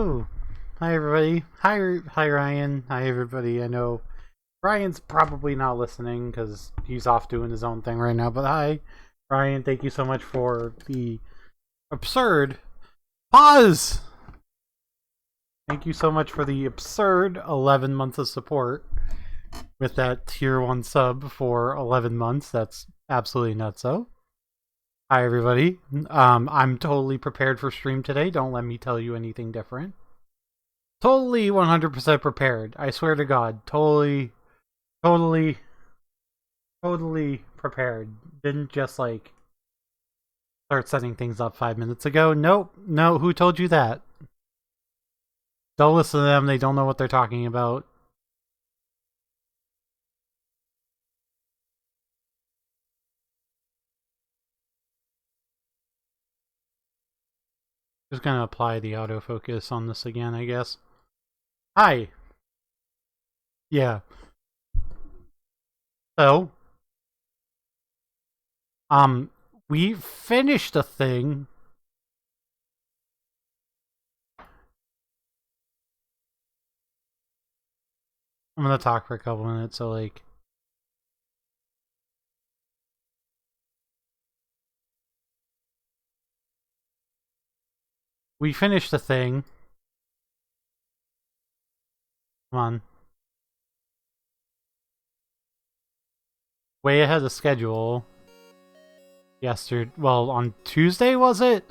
Hello. Hi everybody. Hi Ryan. Hi everybody. I know Ryan's probably not listening because he's off doing his own thing right now. But hi, Ryan. Thank you so much for the absurd pause. Thank you so much for the absurd 11 months of support with that tier 1 sub for 11 months. That's absolutely nutso. Hi everybody. I'm totally prepared for stream today. Don't let me tell you anything different. Totally 100% prepared. I swear to God. Totally prepared. Didn't just like start setting things up 5 minutes ago. Nope. No, who told you that? Don't listen to them. They don't know what they're talking about. Just gonna apply the autofocus on this again, I guess. Hi. Yeah. So, we finished a thing. I'm gonna talk for a couple minutes, so like... We finished the thing. Come on. Way ahead of schedule. Yesterday, well, on Tuesday, was it?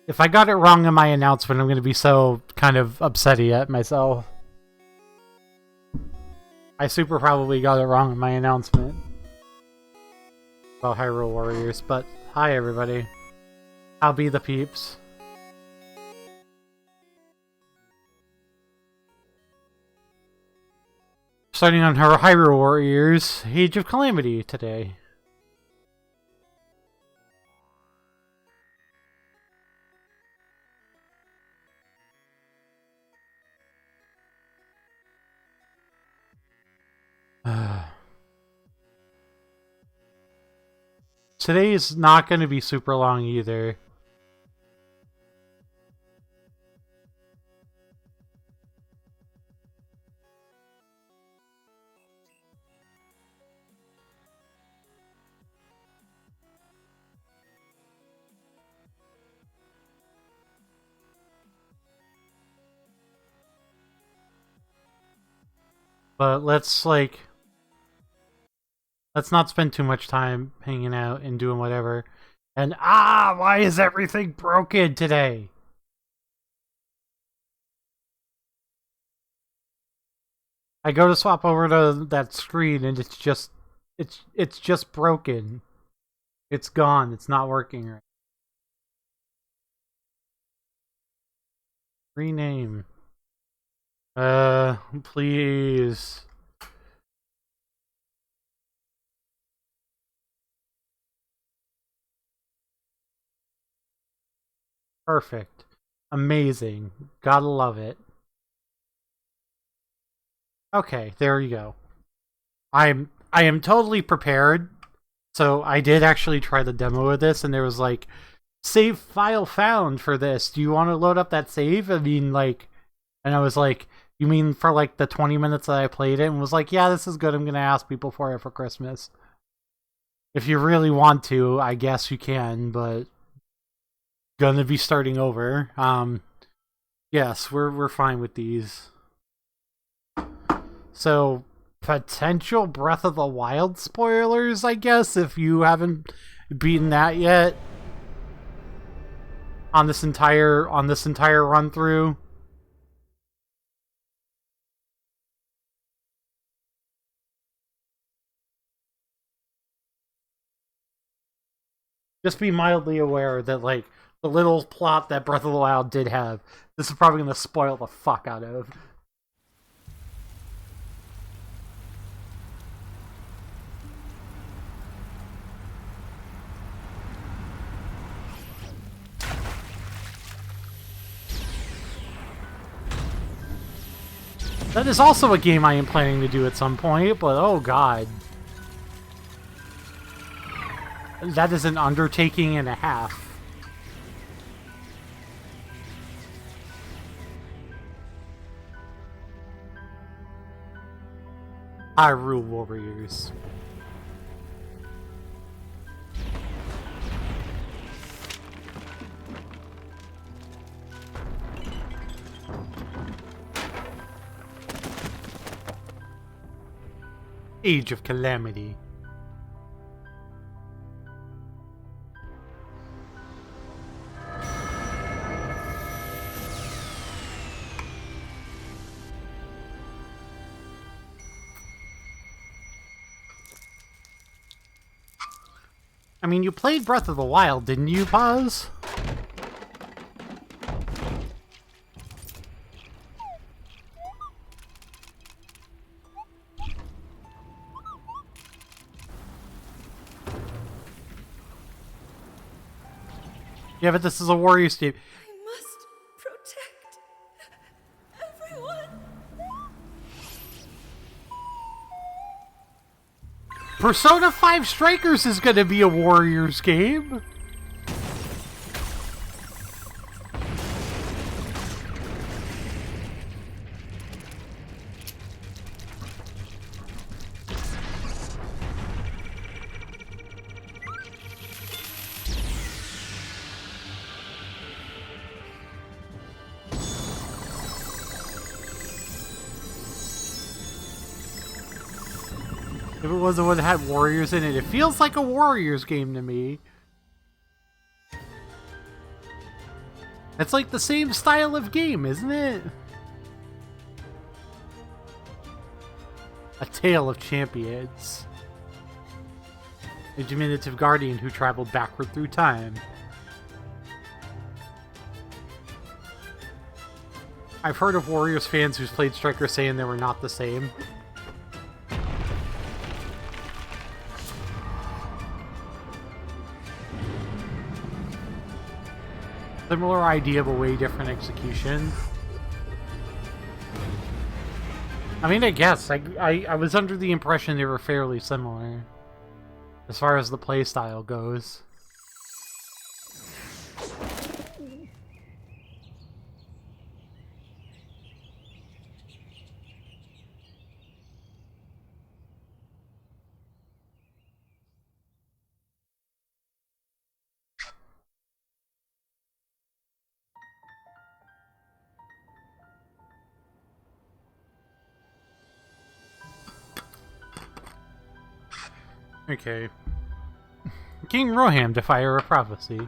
If I got it wrong in my announcement, I'm going to be so kind of upsetty at myself. I super probably got it wrong in my announcement about Hyrule Warriors, but hi everybody. I'll be the peeps. Starting on Hyrule Warriors, Age of Calamity today. Today is not going to be super long either. But let's not spend too much time hanging out and doing whatever. And why is everything broken today? I go to swap over to that screen and it's just broken. It's gone. It's not working right. Rename. Please. Perfect. Amazing. Gotta love it. Okay, there you go. I am totally prepared. So I did actually try the demo of this and there was like, save file found for this. Do you want to load up that save? I mean, like, and I was like, you mean for like the 20 minutes that I played it? And was like, yeah, this is good. I'm going to ask people for it for Christmas. If you really want to, I guess you can, but gonna be starting over. Yes, we're fine with these. So, potential Breath of the Wild spoilers, I guess, if you haven't beaten that yet. On this entire run through. Just be mildly aware that, like, the little plot that Breath of the Wild did have, this is probably going to spoil the fuck out of. That is also a game I am planning to do at some point, but oh god. That is an undertaking and a half. Hyrule Warriors. Age of Calamity. I mean, you played Breath of the Wild, didn't you, Paz? Yeah, but this is a Warriors game. I must protect everyone. Persona 5 Strikers is gonna be a Warriors game. If it was the one that had Warriors in it, it feels like a Warriors game to me. It's like the same style of game, isn't it? A Tale of Champions. A diminutive guardian who traveled backward through time. I've heard of Warriors fans who's played Striker saying they were not the same. Similar idea, but way different execution. I mean, I guess. I was under the impression they were fairly similar. As far as the playstyle goes. Okay. King Roham, Defier of Prophecy.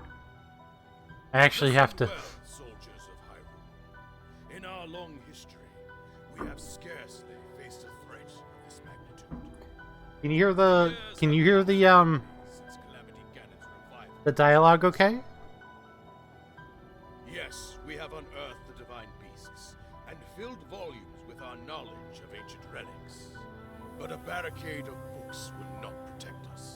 I actually have to... Well, soldiers of Hyrule. In our long history, we have scarcely faced a threat of this magnitude. Can you hear the... Can you hear the, Since Calamity Ganon's revival. the dialogue okay? Yes, we have unearthed the divine beasts and filled volumes with our knowledge of ancient relics. But a barricade of books will not protect us.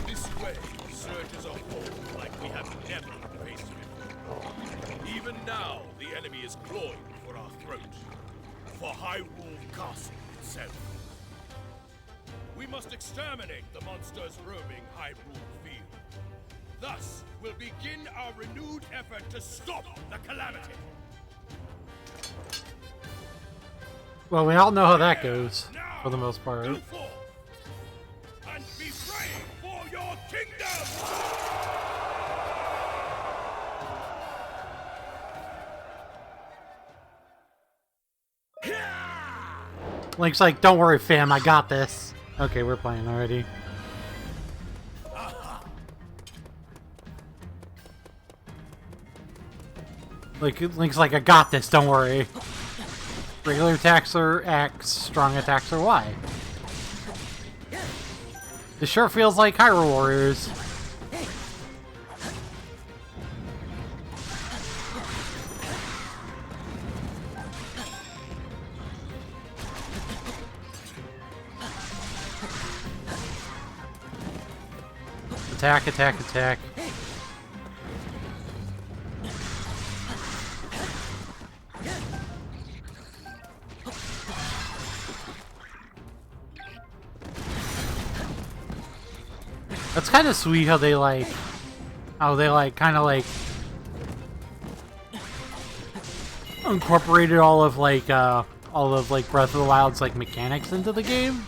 This way surges a horde like we have never faced before. Even now, the enemy is clawing for our throat. For Hyrule Castle itself. We must exterminate the monsters roaming Hyrule Field. Thus, we'll begin our renewed effort to stop the Calamity. Well, we all know how that goes, for the most part. Go forth and be brave for your kingdom! Link's like, don't worry fam, I got this. Okay, we're playing already. Link's like, I got this, don't worry. Regular attacks are X, strong attacks are Y. This sure feels like Hyrule Warriors. Attack, attack, attack. That's kind of sweet how they kind of like incorporated all of like all of like Breath of the Wild's like mechanics into the game.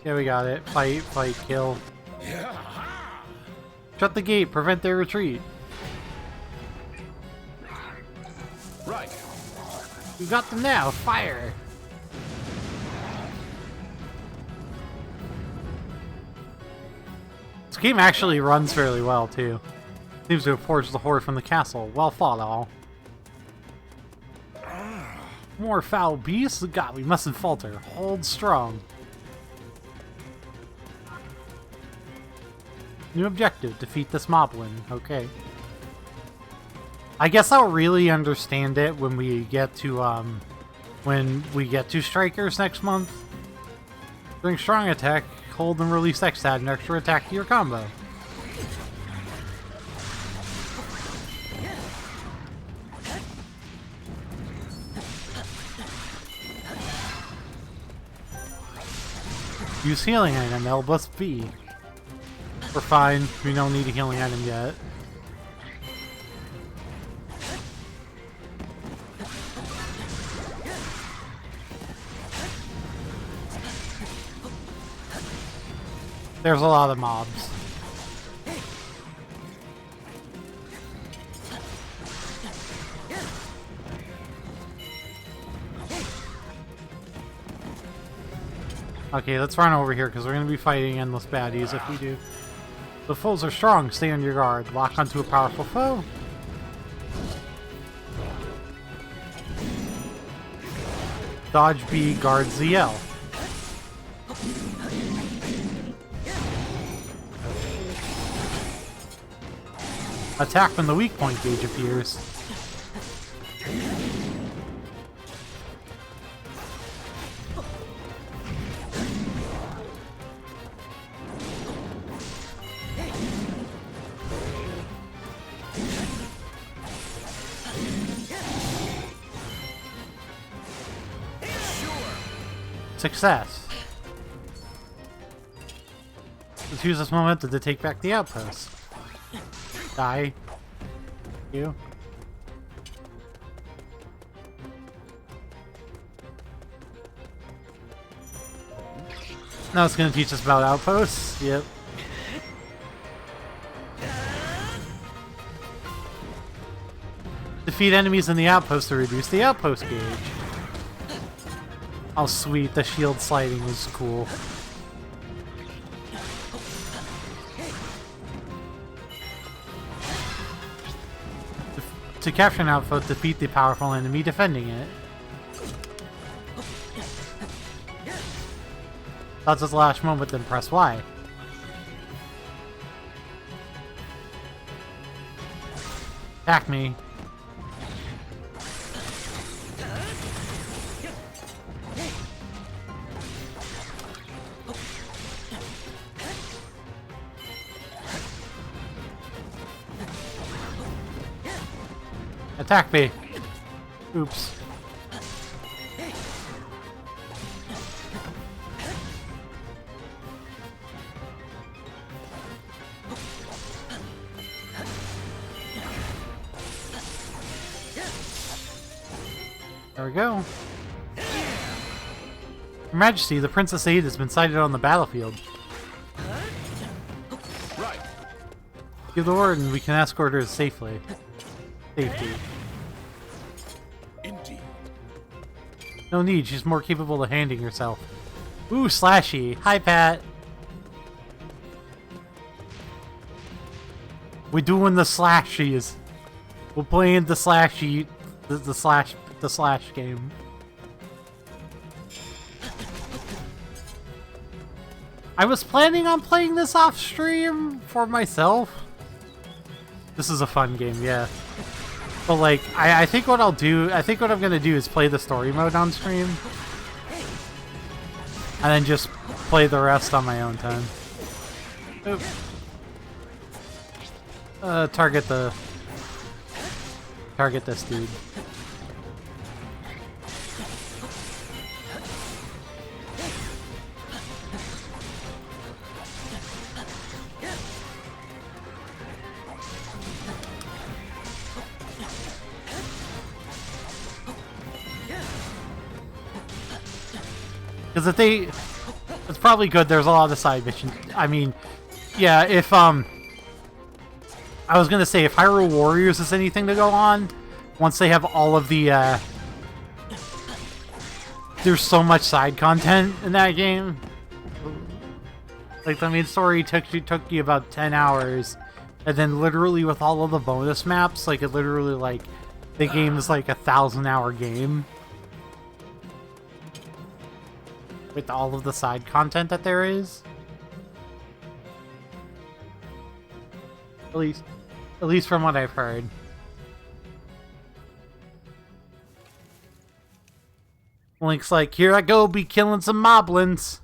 Yeah, we got it. Fight, fight, kill. Shut the gate, prevent their retreat. Right. We got them now, fire! This game actually runs fairly well, too. Seems to have forged the horde from the castle. Well fought, all. More foul beasts? God, we mustn't falter. Hold strong. New objective, defeat this moblin. Okay. I guess I'll really understand it when we get to strikers next month. During strong attack, hold and release X to add an extra attack to your combo. Use healing item, L plus B. We're fine. We don't need a healing item yet. There's a lot of mobs. Okay, let's run over here because we're going to be fighting endless baddies if we do. The foes are strong. Stay on your guard. Lock onto a powerful foe. Dodge B guards the L. Attack when the weak point gauge appears. Success. Let's use this momentum to take back the outpost. Die. You. Now it's gonna teach us about outposts. Yep. Defeat enemies in the outpost to reduce the outpost gauge. Oh sweet, the shield sliding was cool. To capture an outpost, defeat the powerful enemy defending it. That's his last moment, then press Y. Attack me. Attack me! Oops. There we go. Your Majesty, the Princess Aid has been sighted on the battlefield. Right. Give the word and we can escort her safely. Safety. Indeed. No need, she's more capable of handling herself. Ooh, Slashy. Hi, Pat. We're doing the slashies. We're playing the slashy, the slash game. I was planning on playing this off stream for myself. This is a fun game, yeah. But like, I think what I'll do, I think what I'm gonna do is play the story mode on stream. And then just play the rest on my own time. Oop. Target this dude. Because if they... It's probably good there's a lot of side missions. I mean, yeah, if, I was gonna say, if Hyrule Warriors is anything to go on, once they have all of the, there's so much side content in that game. Like, the main story took you about 10 hours, and then literally with all of the bonus maps, like, it literally, like, the game is like a 1,000-hour game. With all of the side content that there is. At least from what I've heard. Link's like, here I go, be killing some moblins.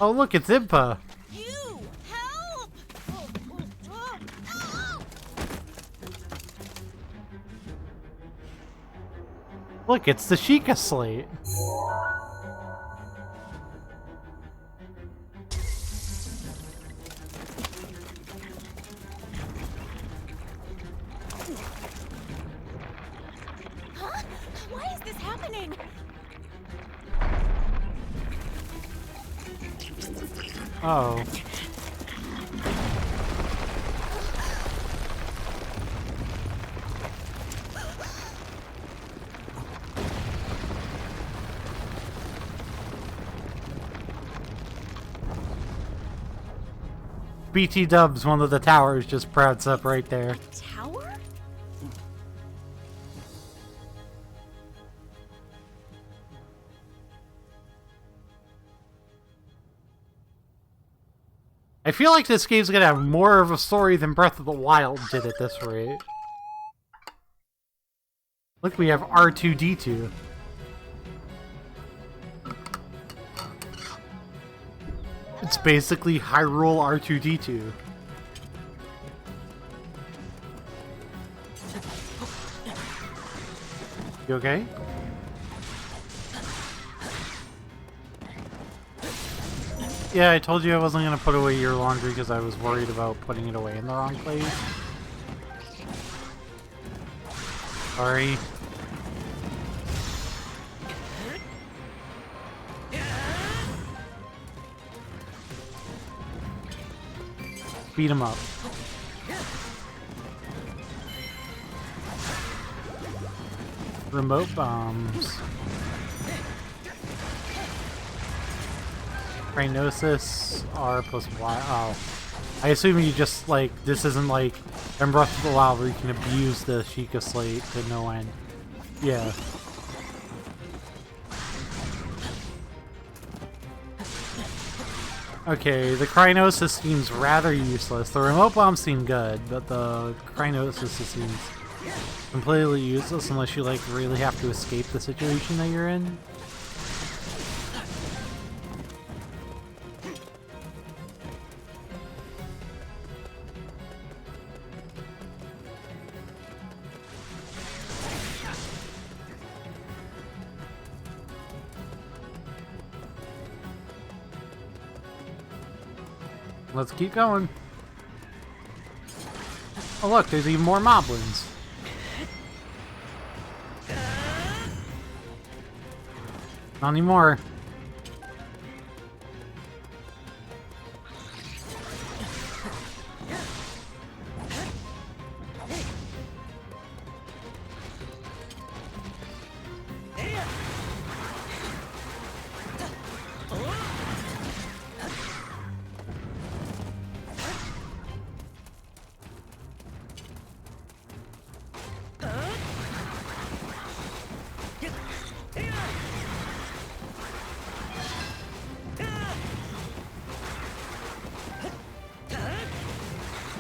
Oh look, it's Impa. You help! Look, it's the Sheikah Slate. Huh? Why is this happening? Oh. BT Dubs, one of the towers, just sprouts up right there. Tower? I feel like this game's gonna have more of a story than Breath of the Wild did at this rate. Look, we have R2-D2. It's basically Hyrule R2-D2. You okay? Yeah, I told you I wasn't gonna put away your laundry because I was worried about putting it away in the wrong place. Sorry. Beat him up. Remote bombs. Rhinosis R plus Y. Oh. I assume you just, like, this isn't like in Breath of the Wild where you can abuse the Sheikah Slate to no end. Yeah. Okay, the Crinosis seems rather useless. The remote bombs seem good, but the Crinosis seems completely useless unless you, like, really have to escape the situation that you're in. Let's keep going. Oh look, there's even more moblins. Not anymore.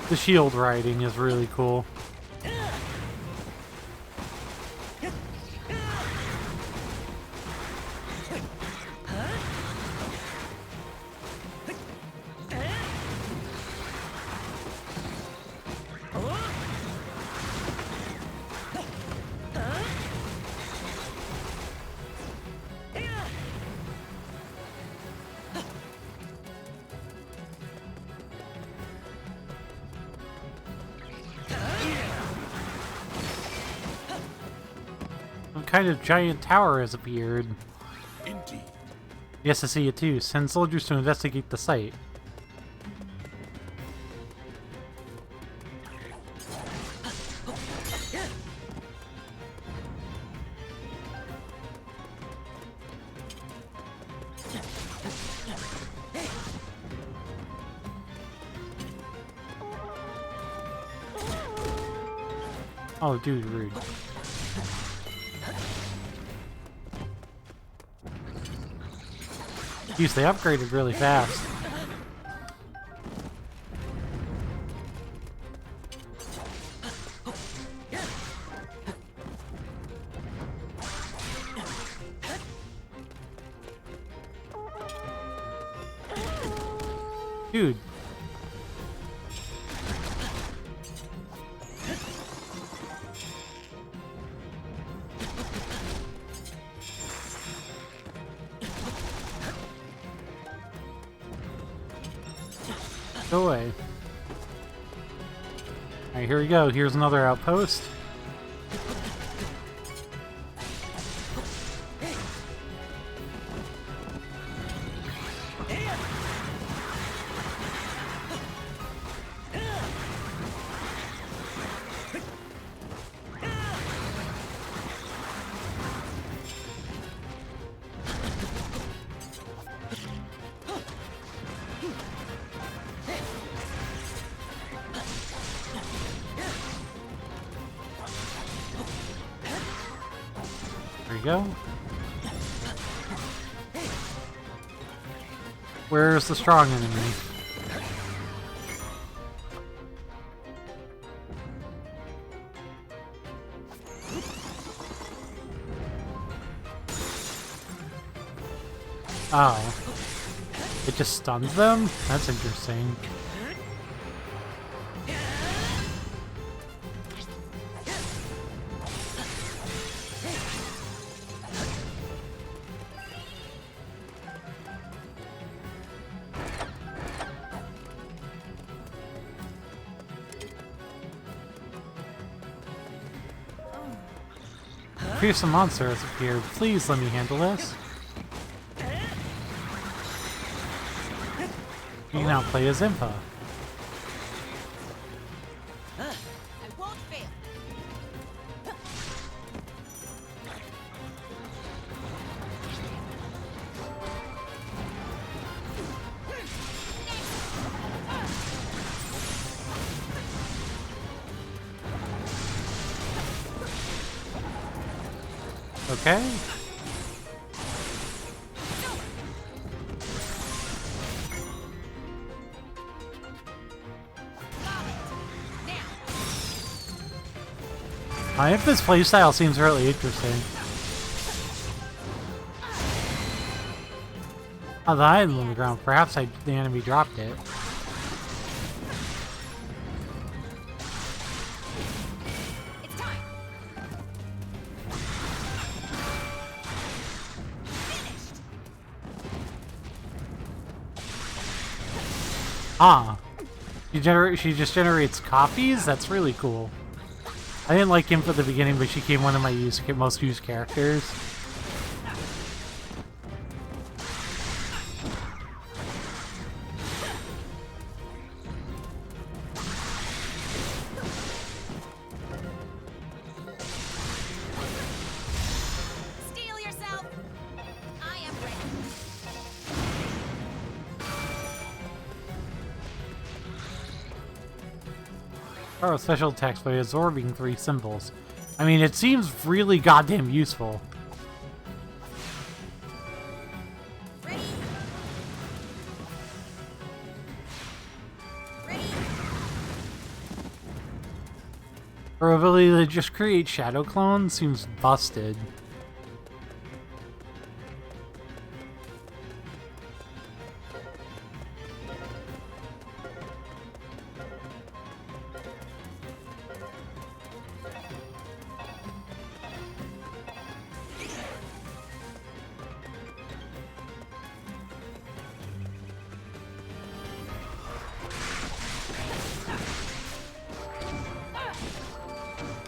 The shield riding is really cool. Some kind of giant tower has appeared. Indeed. Yes, I see it too. Send soldiers to investigate the site. Oh, dude, rude. Jeez, they upgraded really fast. Dude. Go away. Alright, here we go. Here's another outpost. There you go. Where's the strong enemy? Oh. It just stuns them? That's interesting. Fearsome monster has appeared. Please let me handle this. You can now play as Impa. I won't fail. Okay. If playstyle seems really interesting. Oh, the item on the ground. Perhaps the enemy dropped it. It's time. Finished. Ah. She just generates copies? That's really cool. I didn't like him from the beginning, but she became one of my most used characters. Steel yourself. I am ready. Oh, special text by absorbing 3 symbols. I mean, it seems really goddamn useful. Ready? Ready? Her ability to just create shadow clones seems busted.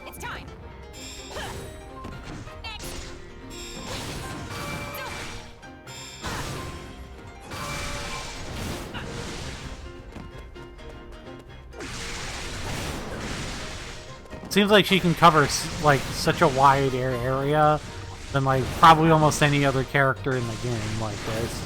It's time. Next. seems like she can cover like such a wide area than like probably almost any other character in the game like this.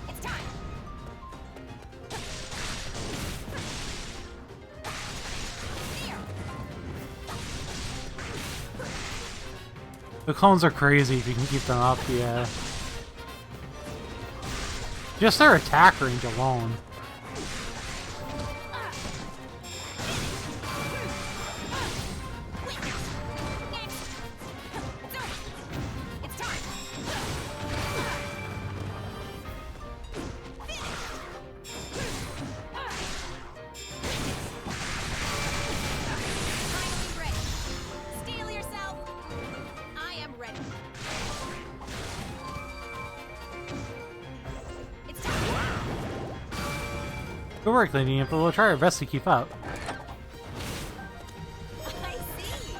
It's time. Here. The clones are crazy if you can keep them up, yeah. Just their attack range alone. It's time. Finally ready. Steel yourself. I am ready. It's time. Good work, Lady, but we'll try our best to keep up. I see.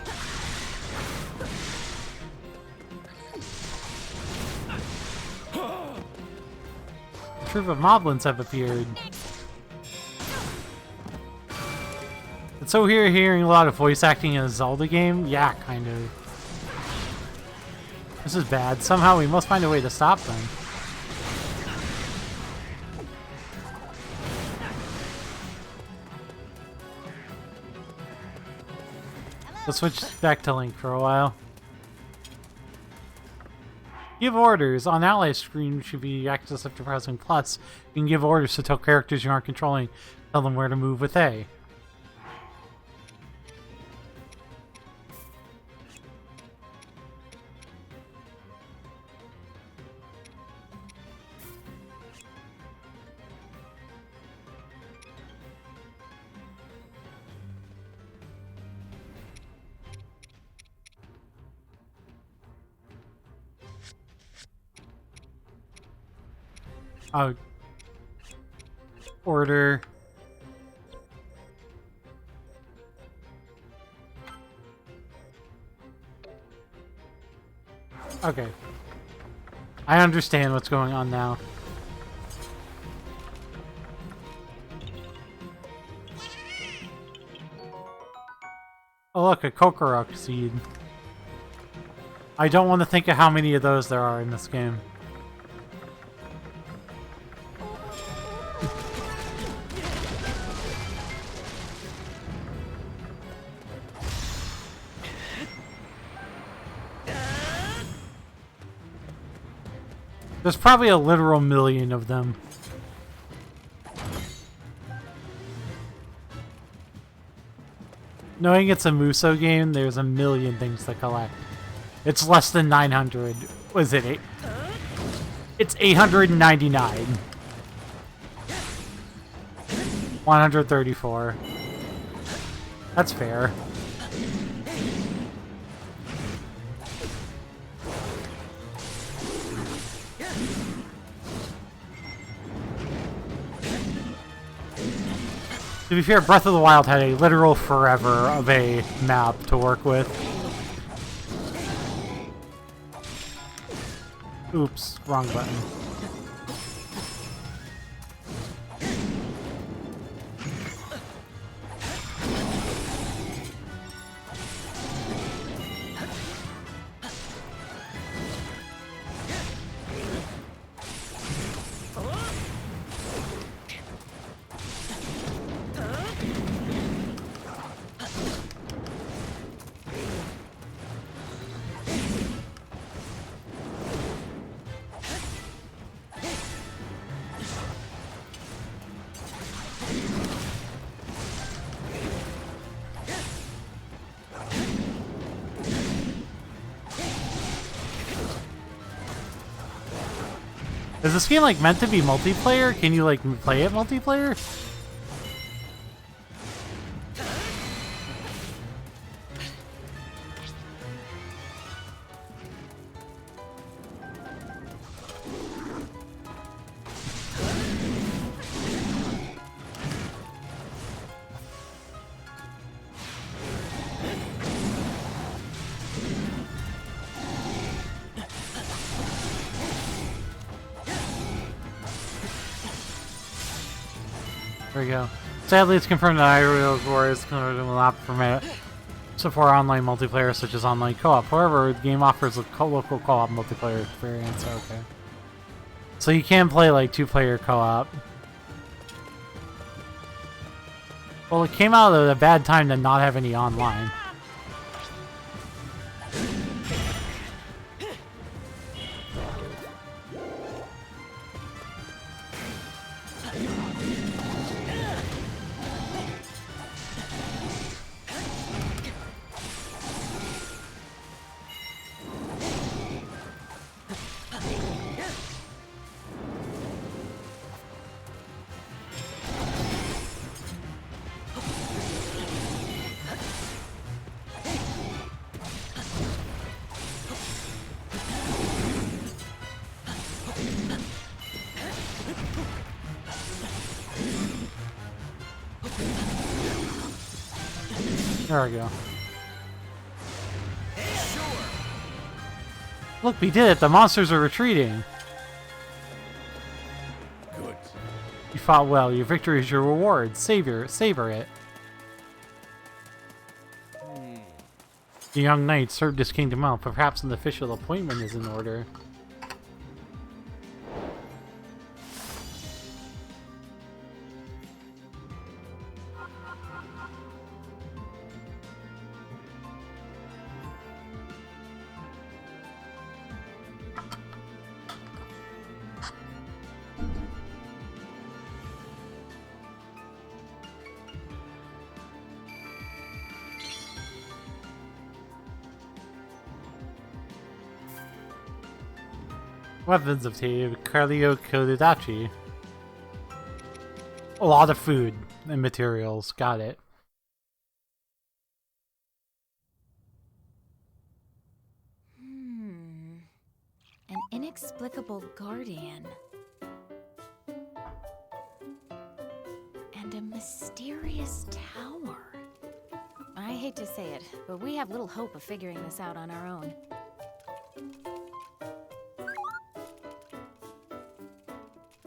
A troop of moblins have appeared. And so here, hearing a lot of voice acting in a Zelda game? Yeah, kind of. This is bad. Somehow we must find a way to stop them. Let's switch back to Link for a while. Give orders. On ally screen should be access after pressing plus. You can give orders to tell characters you aren't controlling. Tell them where to move with A. Oh. Order. Okay. I understand what's going on now. Oh look, a Kokorok seed. I don't want to think of how many of those there are in this game. There's probably a literal million of them. Knowing it's a Muso game, there's a million things to collect. It's less than 900. What is it? It's 899. 134. That's fair. To be fair, Breath of the Wild had a literal forever of a map to work with. Oops, wrong button. Is this game like meant to be multiplayer? Can you like play it multiplayer? There we go. Sadly, it's confirmed that Hyrule War is will not permit support online multiplayer such as online co-op. However, the game offers a local co-op multiplayer experience. Okay. So you can play like 2-player co-op. Well, it came out at a bad time to not have any online. There we go. Look, we did it! The monsters are retreating! Good. You fought well. Your victory is your reward. Savor it. The young knight served his kingdom well. Perhaps an official appointment is in order. Weapons obtained. Carlio Kododachi. A lot of food and materials. Got it. An inexplicable guardian. And a mysterious tower. I hate to say it, but we have little hope of figuring this out on our own.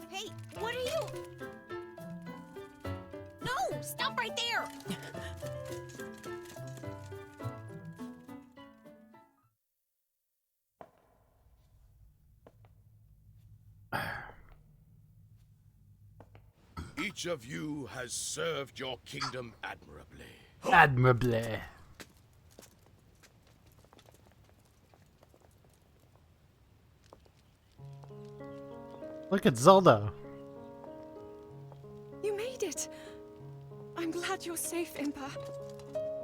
Hey, what are you? No! Stop right there! Each of you has served your kingdom admirably. Admirably. Look at Zelda. You made it! I'm glad you're safe, Impa.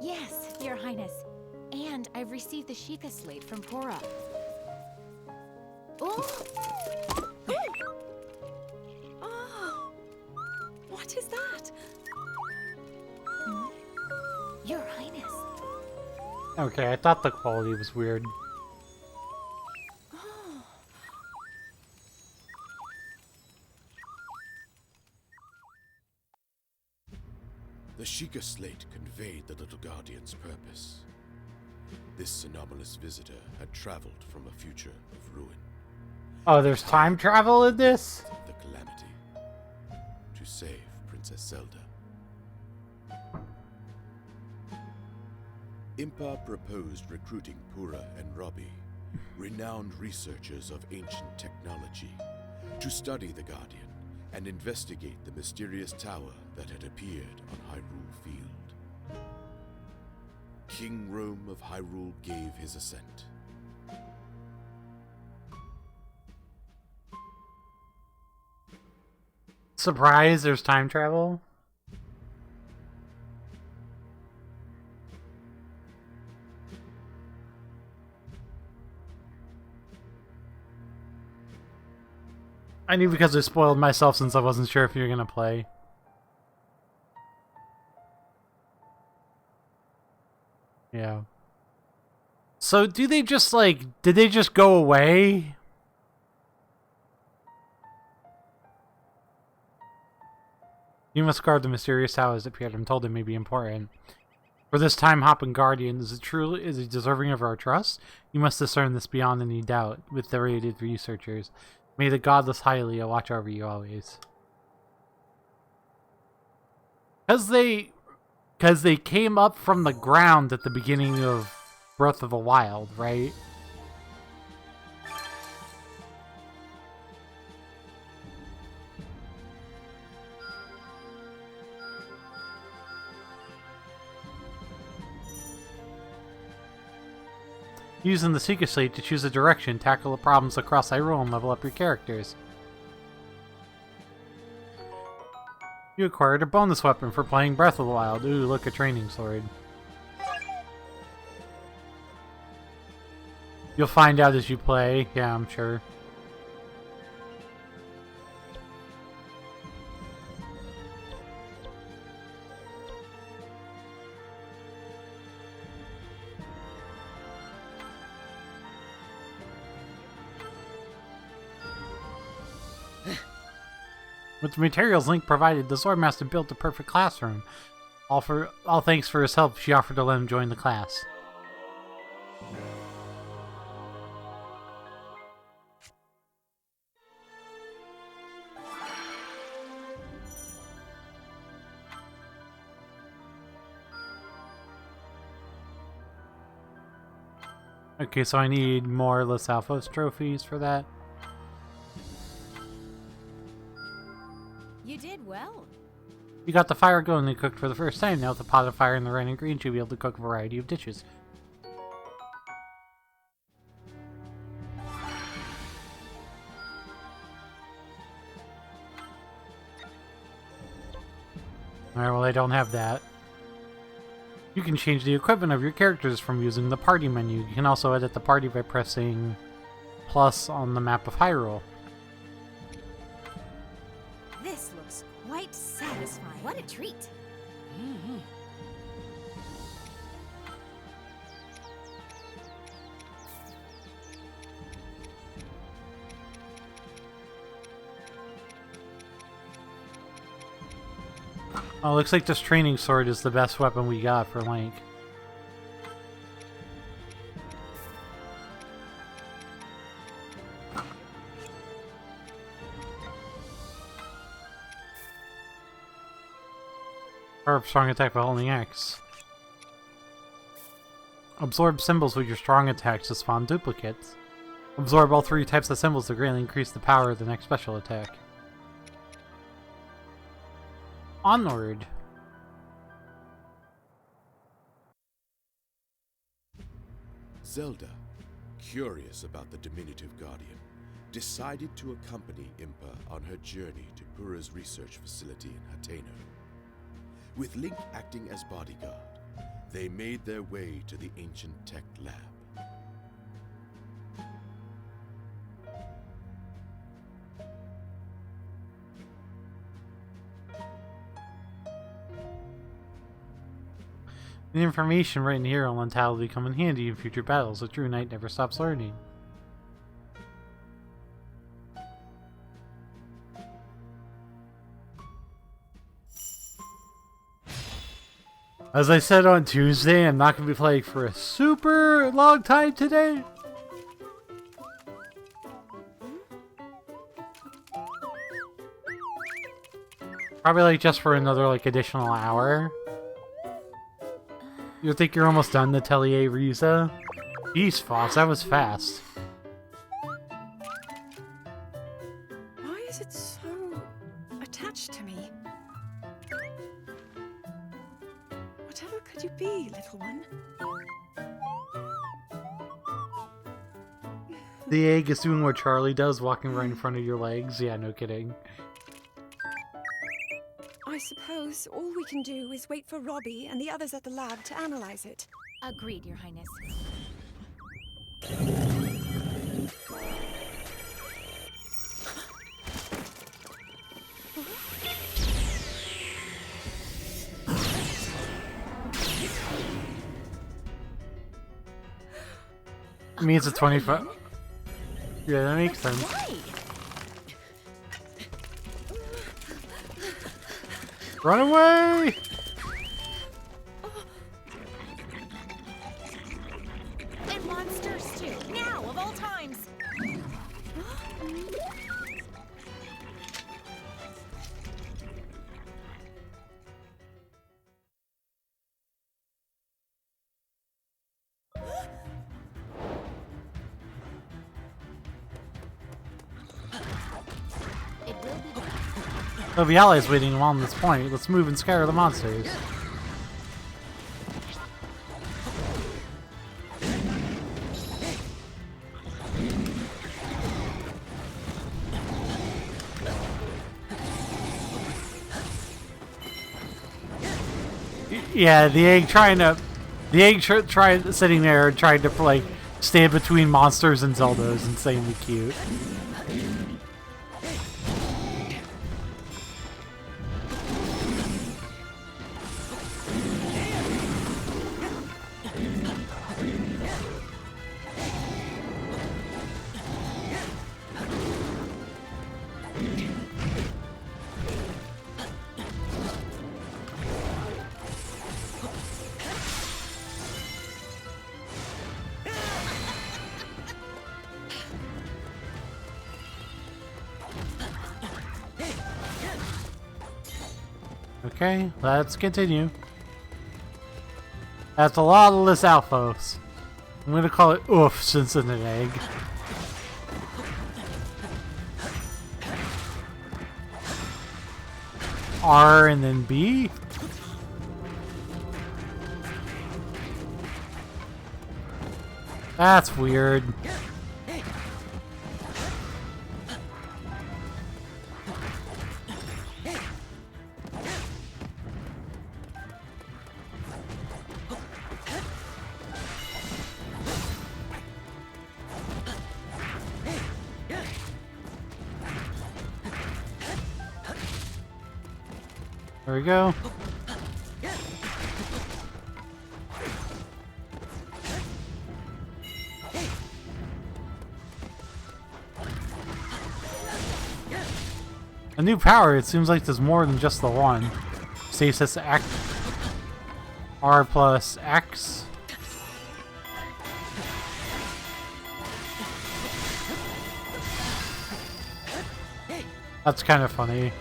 Yes, Your Highness. And I've received the Sheikah slate from Cora. Oh! Oh! What is that? Your Highness. Okay, I thought the quality was weird. The Sheikah slate conveyed the little guardian's purpose. This anomalous visitor had traveled from a future of ruin. Oh, there's time travel in this? The Calamity. To save Princess Zelda. Impa proposed recruiting Pura and Robbie, renowned researchers of ancient technology, to study the Guardian and investigate the mysterious tower that had appeared on Hyrule Field. King Rome of Hyrule gave his assent. Surprise, there's time travel? I knew because I spoiled myself since I wasn't sure if you were gonna play. Yeah. So do they just did they just go away? You must guard the mysterious towers that appeared. I'm told it may be important. For this time-hopping guardian, is he deserving of our trust? You must discern this beyond any doubt with the rated researchers. May the godless Hylia watch over you always. Because they came up from the ground at the beginning of Breath of the Wild, right? Using the Seeker Slate to choose a direction, tackle the problems across Hyrule, and level up your characters. You acquired a bonus weapon for playing Breath of the Wild. Ooh, look, a training sword. You'll find out as you play. Yeah, I'm sure. With the materials Link provided, the Swordmaster built the perfect classroom. All thanks for his help, she offered to let him join the class. Okay, so I need more Los Alphos trophies for that. You did well. You got the fire going and cooked for the first time. Now with the pot of fire and the red and green, you'll be able to cook a variety of dishes. Alright, well I don't have that. You can change the equipment of your characters from using the party menu. You can also edit the party by pressing plus on the map of Hyrule. This looks quite satisfying. What a treat. Oh, looks like this training sword is the best weapon we got for Link. Power up strong attack by holding X. Absorb symbols with your strong attacks to spawn duplicates. Absorb all 3 types of symbols to greatly increase the power of the next special attack. Onward! Zelda, curious about the diminutive Guardian, decided to accompany Impa on her journey to Pura's research facility in Hateno. With Link acting as bodyguard, they made their way to the ancient tech lab. The information written here will undoubtedly come in handy in future battles. A true knight never stops learning. As I said on Tuesday, I'm not going to be playing for a super long time today. Probably like just for another like additional hour. You think you're almost done, Atelier Riza? Jeez, Foss, that was fast. Why is it so attached to me? Whatever could you be, little one? The egg is doing what Charlie does, walking right in front of your legs. Yeah, no kidding. I suppose all we can do is wait for Robbie and the others at the lab to analyze it. Agreed, Your Highness. It means it's 25. Yeah, that makes sense. Right. Run away! And monsters too. Now, of all times. Oh, the allies waiting on this point. Let's move and scare the monsters. Yeah, the egg sitting there trying to like stand between monsters and Zelda is insanely cute. Okay, let's continue. That's a lot of this Alphos. I'm gonna call it oof since it's an egg. R and then B? That's weird. There we go. A new power, it seems like there's more than just the one. Stasis X R plus X. That's kind of funny.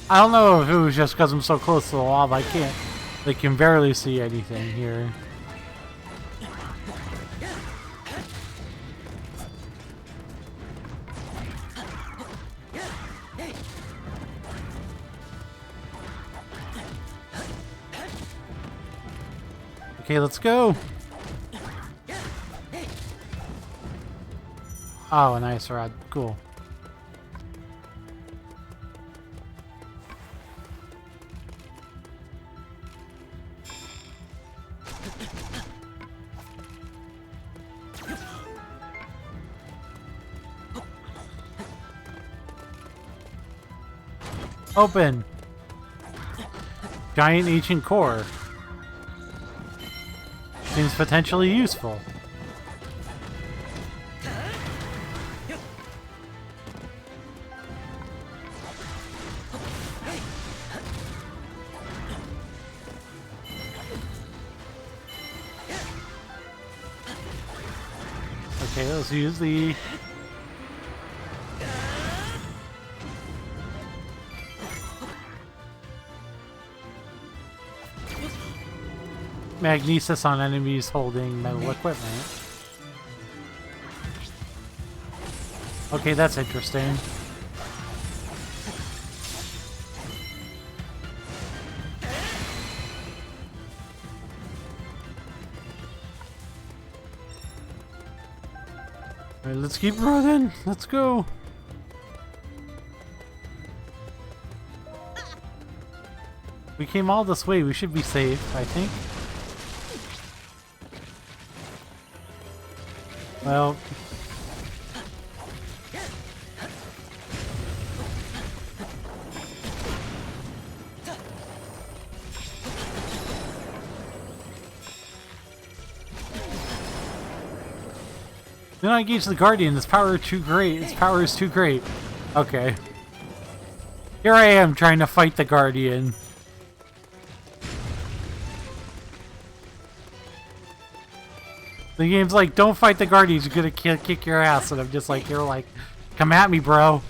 I don't know if it was just because I'm so close to the lava, I can barely see anything here. Okay, let's go. Oh, an ice rod. Cool. Open. Giant ancient core. Seems potentially useful. Okay, let's use the... magnesis on enemies holding metal equipment. Okay, that's interesting. Alright, let's keep running. Let's go. We came all this way. We should be safe, I think. Well... Do not engage the Guardian. Its power is too great. Its power is too great. Okay. Here I am trying to fight the Guardian. The game's like, don't fight the Guardians. You're gonna kick your ass. And I'm just like, you're like, come at me, bro.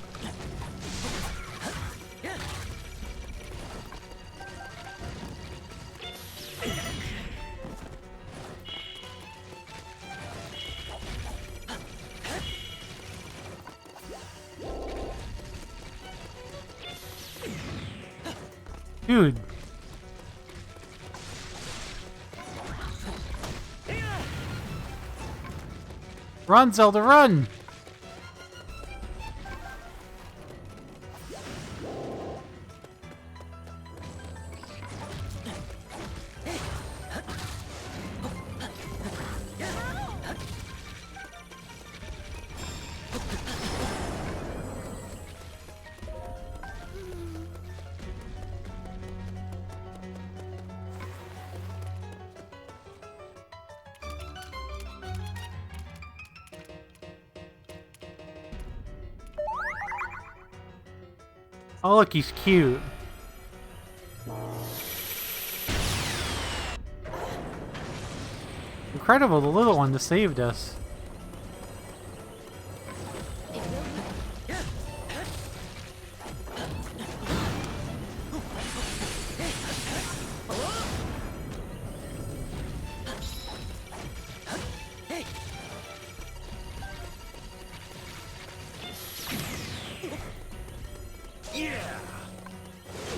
Dude. Run, Zelda, run! Oh, look, he's cute. Incredible, the little one that saved us.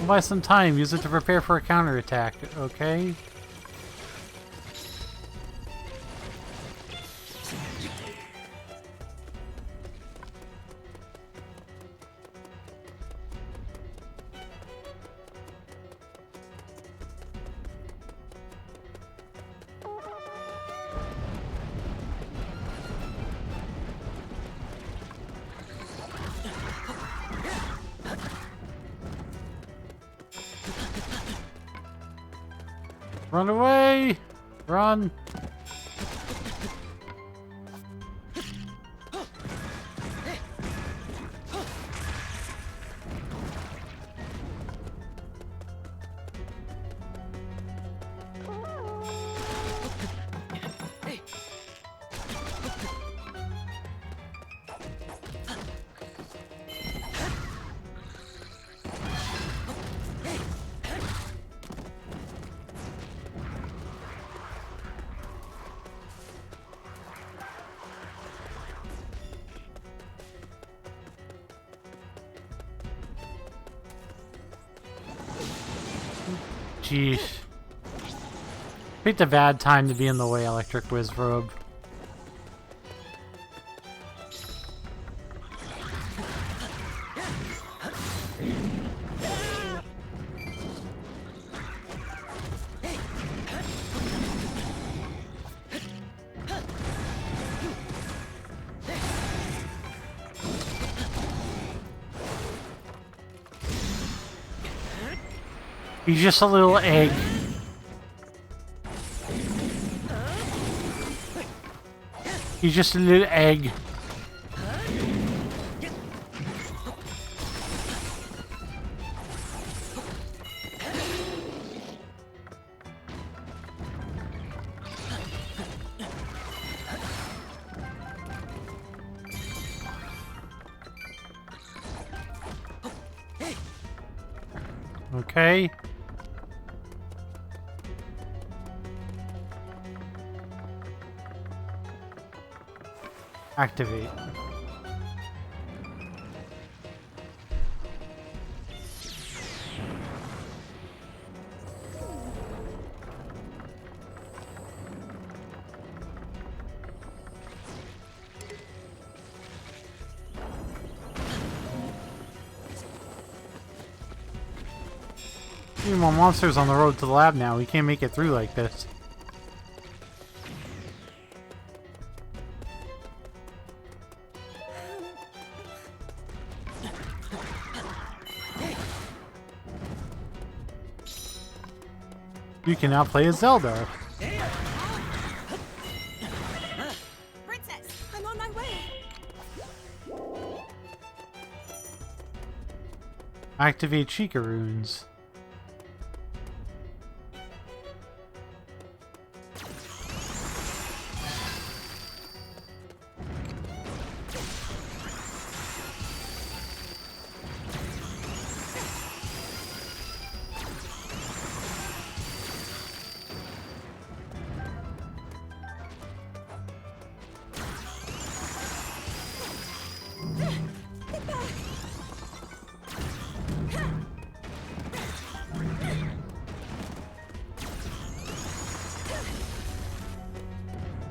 Buy some time. Use it to prepare for a counterattack. Okay. Run away! Run! Jeez. Picked a bad time to be in the way, Electric Wizrobe. He's just a little egg. He's just a little egg. Okay. Activate. Three more monsters on the road to the lab now. We can't make it through like this. You can now play as Zelda. Princess, I'm on my Activate Sheikah runes.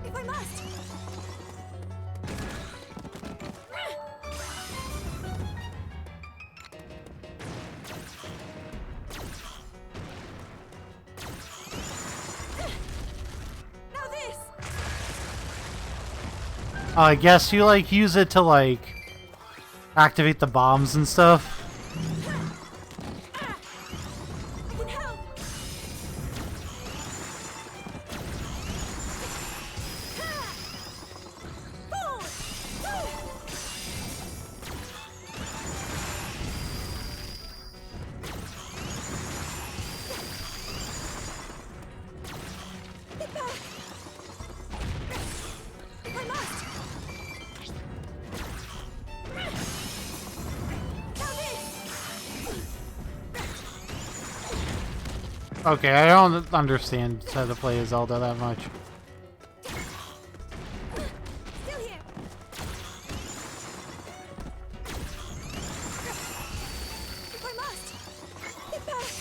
If I must. Now this. I guess you like use it to like activate the bombs and stuff. I can help. Get back. If I must. Now this. Okay, I don't understand how to play Zelda that much. Still here. If I must. Get back.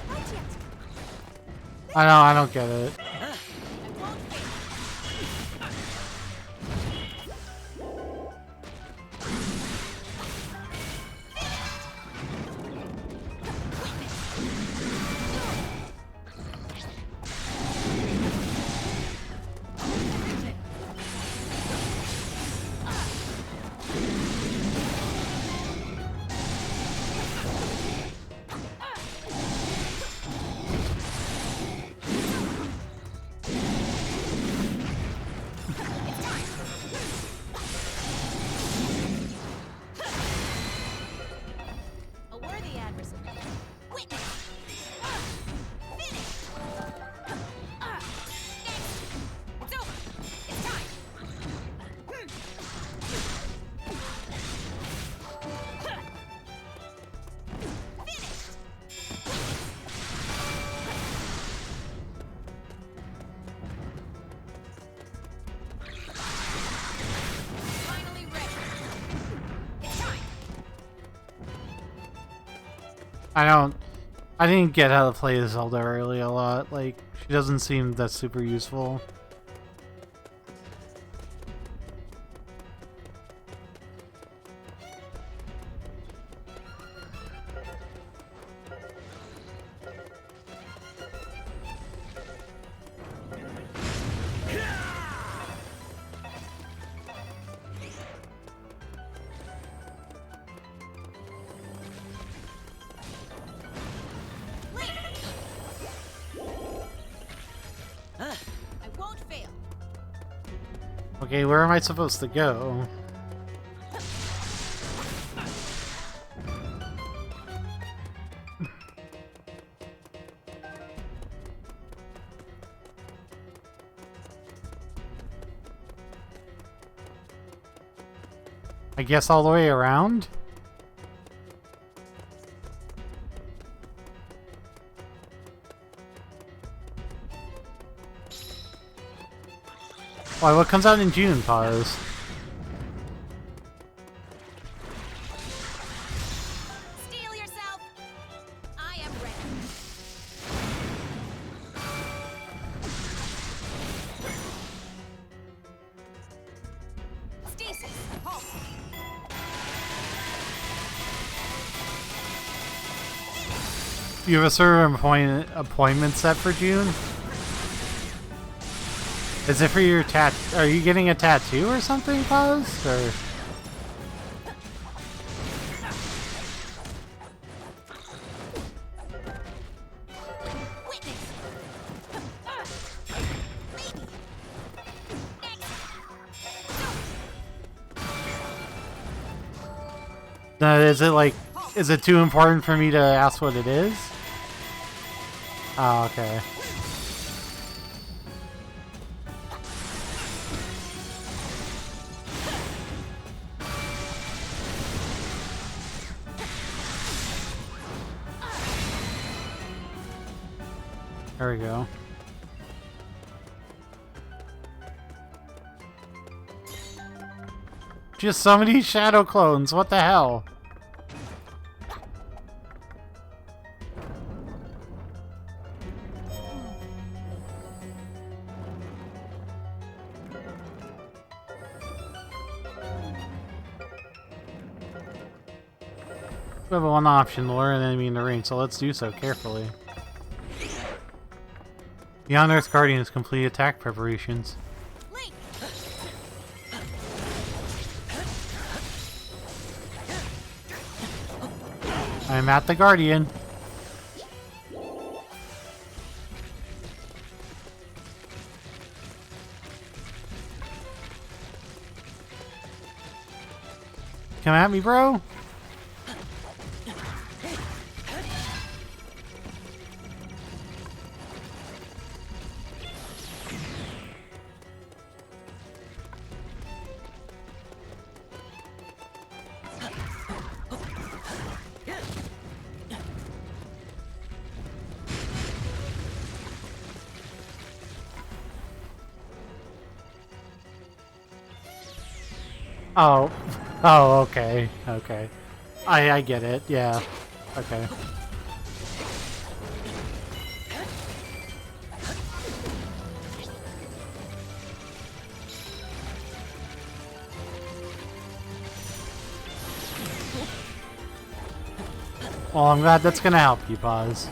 Not yet. I don't get it. A worthy adversary. Witness. Finish. Next. It's over. It's time. Finished. Finally ready. It's time. I didn't get how to play Zelda really a lot. Like, she doesn't seem that super useful. I won't fail. Okay, where am I supposed to go? I guess all the way around? Why, what comes out in June, Pause? Steel yourself. I am ready. Stasis. Halt. You have a certain appointment set for June? Is it for your tat? Are you getting a tattoo or something, Pause? Or Witness. Maybe. Next. no, is it like Halt. Is it too important for me to ask what it is? Oh, okay. There we go. Just so many shadow clones, what the hell? We have one option, lure an enemy in the range, so let's do so carefully. The On-Earth Guardian has complete attack preparations. Link! I'm at the Guardian. Come at me, bro. Oh. Oh, okay. Okay. I get it. Yeah. Okay. Well, I'm glad that's gonna help you, Pause.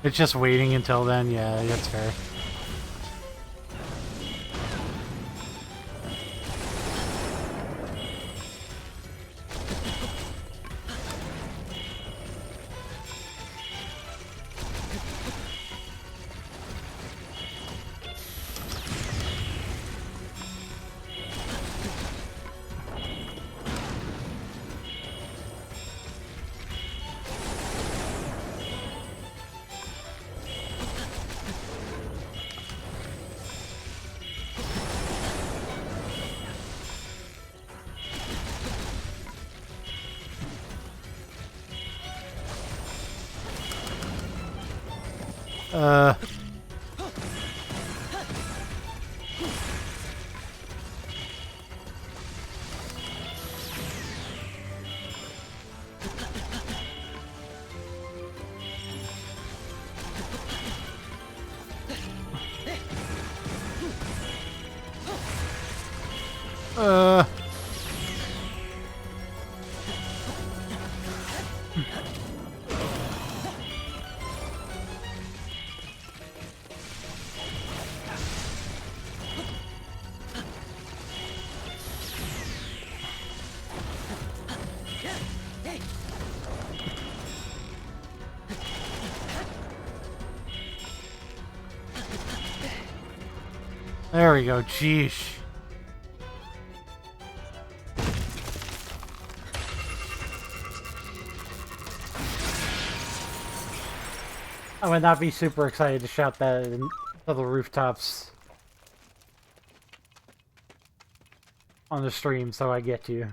It's just waiting until then. Yeah, that's fair. Uh... There we go, sheesh. I would not be super excited to shout that to the rooftops on the stream, so I get you.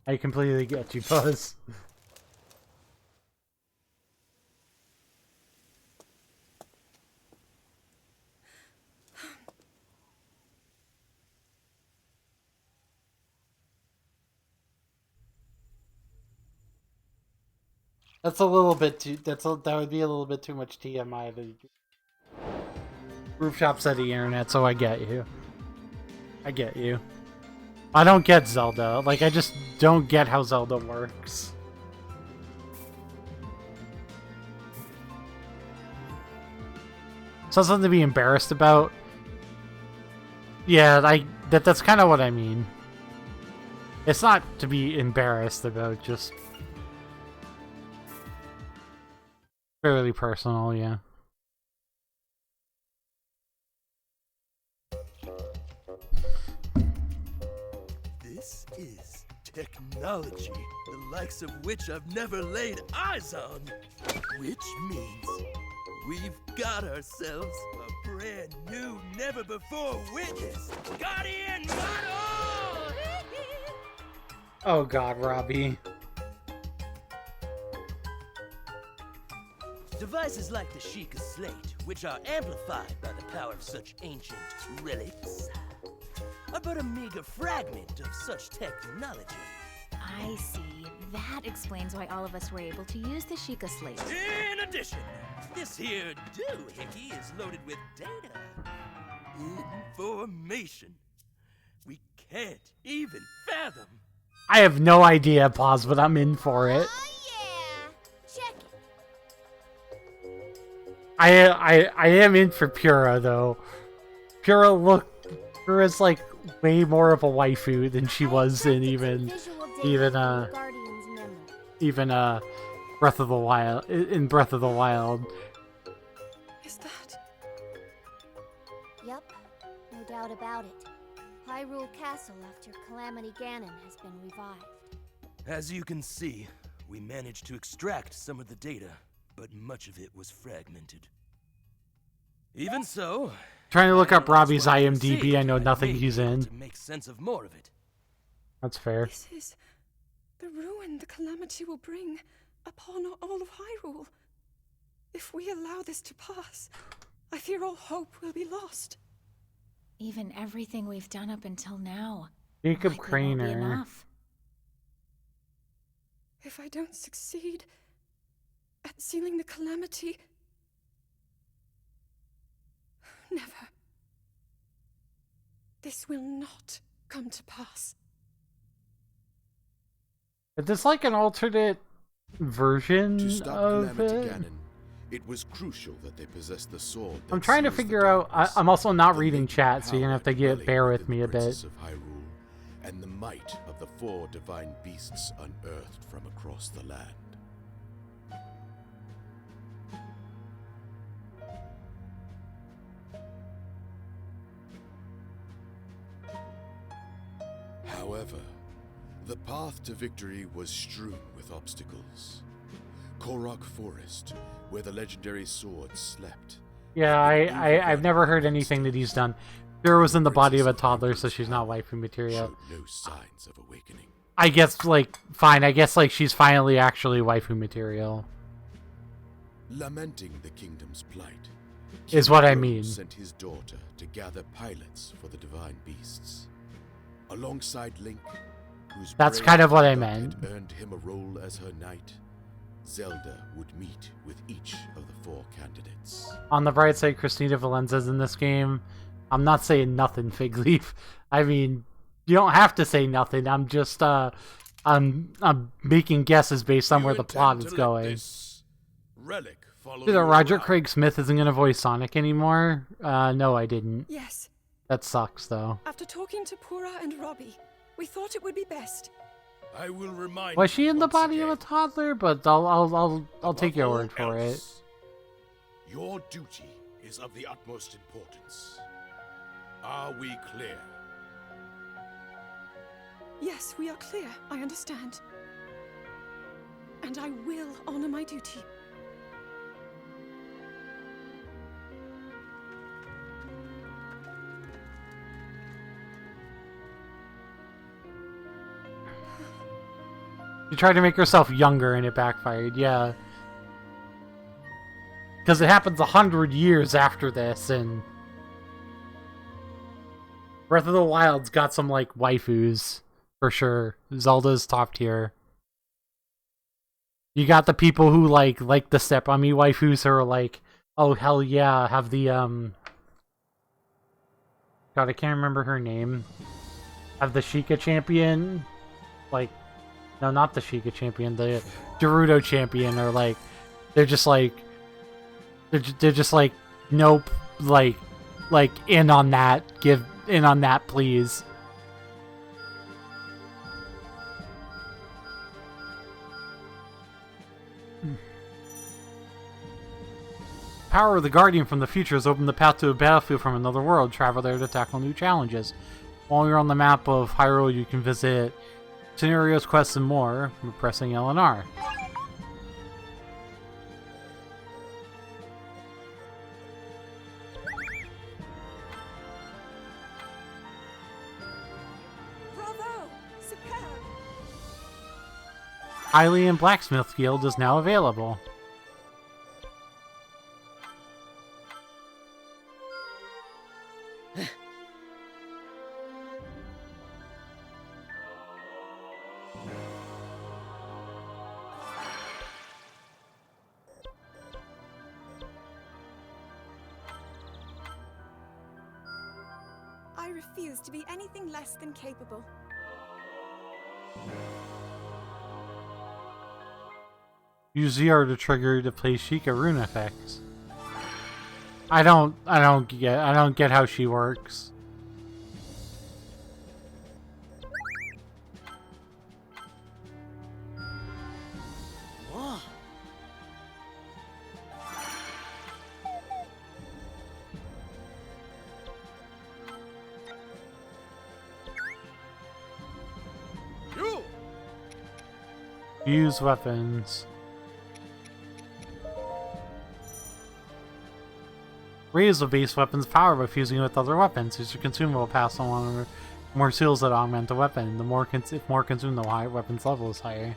I completely get you, Buzz. That's a little bit too. That would be a little bit too much TMI. The rooftops of the internet, so I get you. I get you. I don't get Zelda. Like, I just don't get how Zelda works. something to be embarrassed about. Yeah, that's kind of what I mean. It's not to be embarrassed about, just fairly personal, yeah. This is technology, the likes of which I've never laid eyes on. Which means we've got ourselves a brand new, never-before-witnessed Guardian model! Oh god, Robbie. Devices like the Sheikah Slate, which are amplified by the power of such ancient relics, are but a meager fragment of such technology. I see. That explains why all of us were able to use the Sheikah Slate. In addition, this here doohickey is loaded with data. Information we can't even fathom. I have no idea, Pause, but I'm in for it. Oh yeah! Check it. I am in for Pura, though. Pura's like way more of a waifu than she was in even Breath of the Wild. In Breath of the Wild. Is that? Yep, no doubt about it. Hyrule Castle after Calamity Ganon has been revived. As you can see, we managed to extract some of the data, but much of it was fragmented. Even so, Trying to look up Robbie's IMDb, I know nothing he's in. to make sense of more of it. That's fair. This is the ruin the Calamity will bring upon all of Hyrule. If we allow this to pass, I fear all hope will be lost. Even everything we've done up until now. Jacob likely won't be Craner. enough. If I don't succeed at sealing the Calamity, never. This will not come to pass. Is this like an alternate version To stop of Calamity it? Ganon, it was crucial that they possess the sword. I'm that trying to seals the figure out. darkness, I'm also not the reading latent chat, so you're gonna have to power bear with within me the a bit. princes of Hyrule, and the might of the 4 divine beasts unearthed from across the land. However, the path to victory was strewn with obstacles. Korok Forest, where the legendary sword slept. Yeah, I've never heard anything that he's done. Pura was in the body of a toddler, so she's not waifu material. Showed no signs of awakening. I guess, like, fine. I guess, like, she's finally actually waifu material. Lamenting the kingdom's plight, Is King what I Hyrule mean. sent his daughter to gather pilots for the divine beasts. Alongside Link, whose That's brave kind of what I conduct meant. had earned him a role as her knight, Zelda would meet with each of the 4 candidates. On the bright side, Christina Valenza's in this game. I'm not saying nothing, Figleaf. I mean, you don't have to say nothing. I'm just, I'm making guesses based on You where the plot intend is to let going. this relic follow Either you Roger around? Craig Smith isn't going to voice Sonic anymore. No, I didn't. Yes, That sucks, though. after talking to Pura and Robbie, we thought it would be best. I will remind Was she you in the once body of a again, toddler? But I'll above take your all word for it. else, your duty is of the utmost importance. Are we clear? Yes, we are clear. I understand. And I will honor my duty. She tried to make herself younger and it backfired, yeah. Because it happens 100 years after this, and Breath of the Wild's got some, like, waifus, for sure. Zelda's top tier. You got the people who, like the Step On Me waifus who are like, oh, hell yeah, have the, God, I can't remember her name. Have the Sheikah champion, like, no, not the Sheikah champion, the Gerudo champion, or like, they're just like, nope, like in on that. Give in on that, please. Power of the Guardian from the future has opened the path to a battlefield from another world. Travel there to tackle new challenges. While you're on the map of Hyrule, you can visit scenarios, quests, and more by pressing L and R. Bravo! Superb! Hylian Blacksmith Guild is now available. I refuse to be anything less than capable. Use ZR to trigger to play Sheikah rune effects. I don't get how she works. Whoa. You! Use weapons. Raise the base weapon's power by fusing it with other weapons. Use your consumable pass on more seals that augment the weapon. The more if more consumed, the higher weapon's level is higher.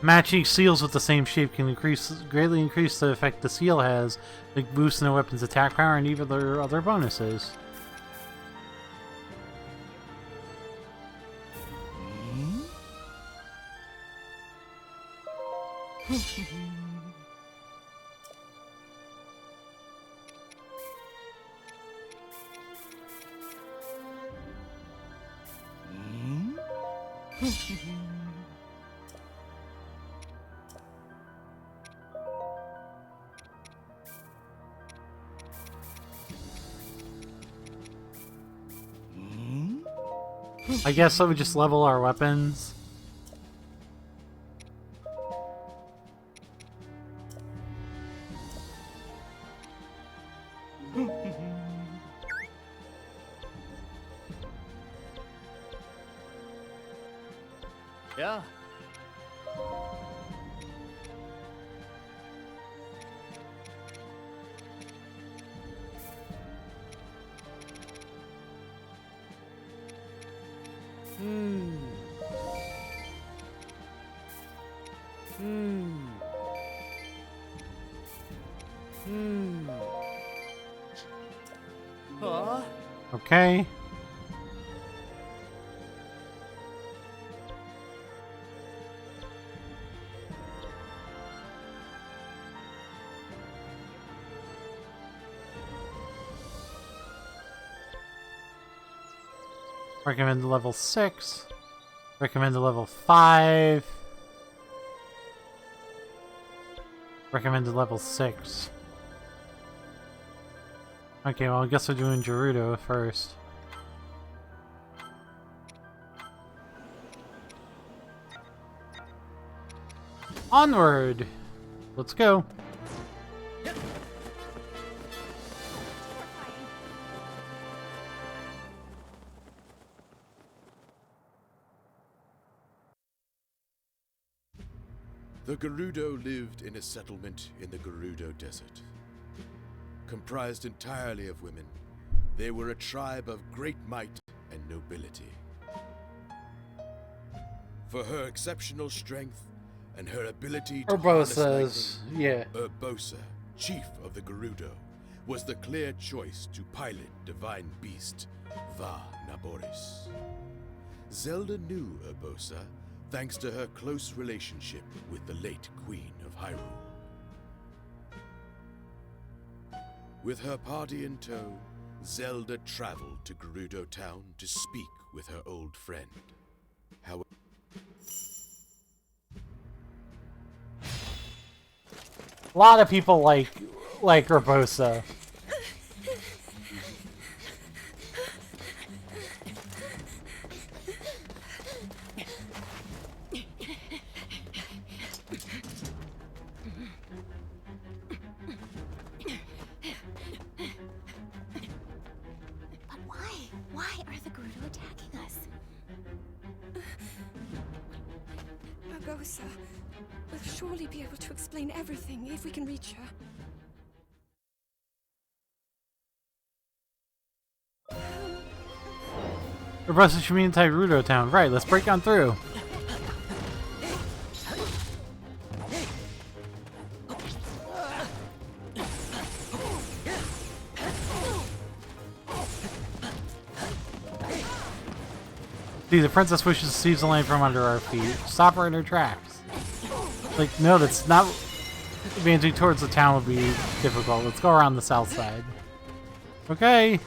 Matching seals with the same shape can greatly increase the effect the seal has, like boosting the weapon's attack power and even their other bonuses. I guess I would just level our weapons. Yeah. Okay. Recommend level 6. Recommend level 5. Recommended level 6. Okay, well I guess we're doing Gerudo first. Onward! Let's go. The Gerudo lived in a settlement in the Gerudo Desert. Comprised entirely of women, they were a tribe of great might and nobility. For her exceptional strength and her ability to harness Urbosa's, lightning, yeah. Urbosa, chief of the Gerudo, was the clear choice to pilot divine beast Va Naboris. Zelda knew Urbosa thanks to her close relationship with the late Queen of Hyrule. With her party in tow, Zelda traveled to Gerudo Town to speak with her old friend. A lot of people like Urbosa. But why? Why are the Gerudo attacking us? Urbosa will surely be able to explain everything if we can reach her. Urbosa should be in Hyrule town. Right, let's break on through. See, the princess wishes to seize the land from under our feet. Stop her in her tracks. Like, no, that's not... Advancing towards the town would be difficult. Let's go around the south side. Okay.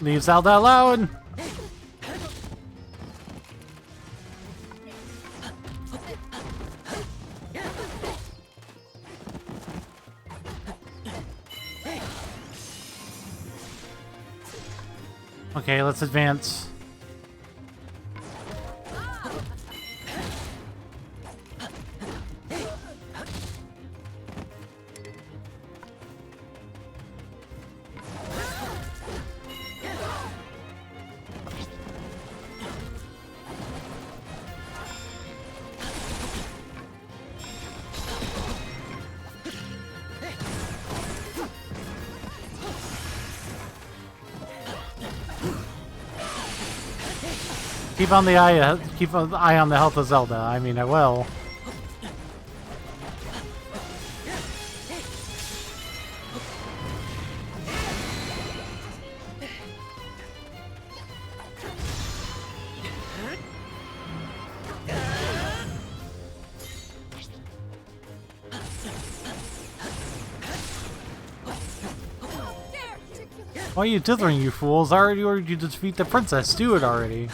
Leave Zelda alone! Okay, let's advance. Keep an eye on the health of Zelda. I mean, I will. Why are you dithering, you fools? I already ordered you to defeat the princess. Do it already.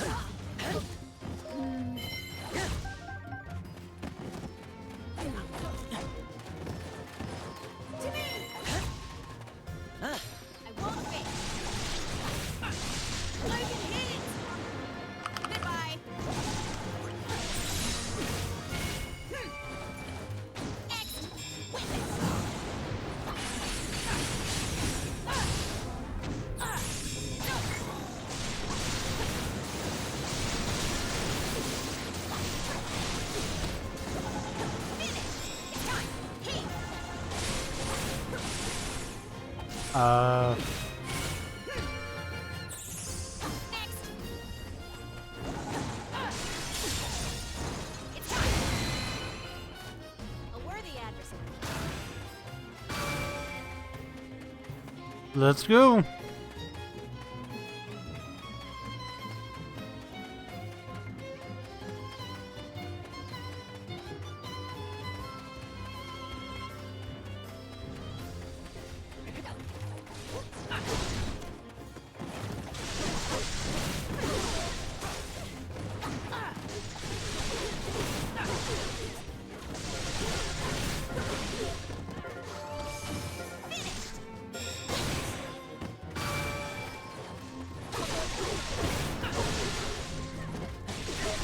Let's go.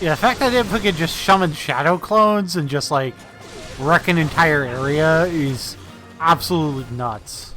Yeah, the fact that they could just summon shadow clones and just like wreck an entire area is absolutely nuts.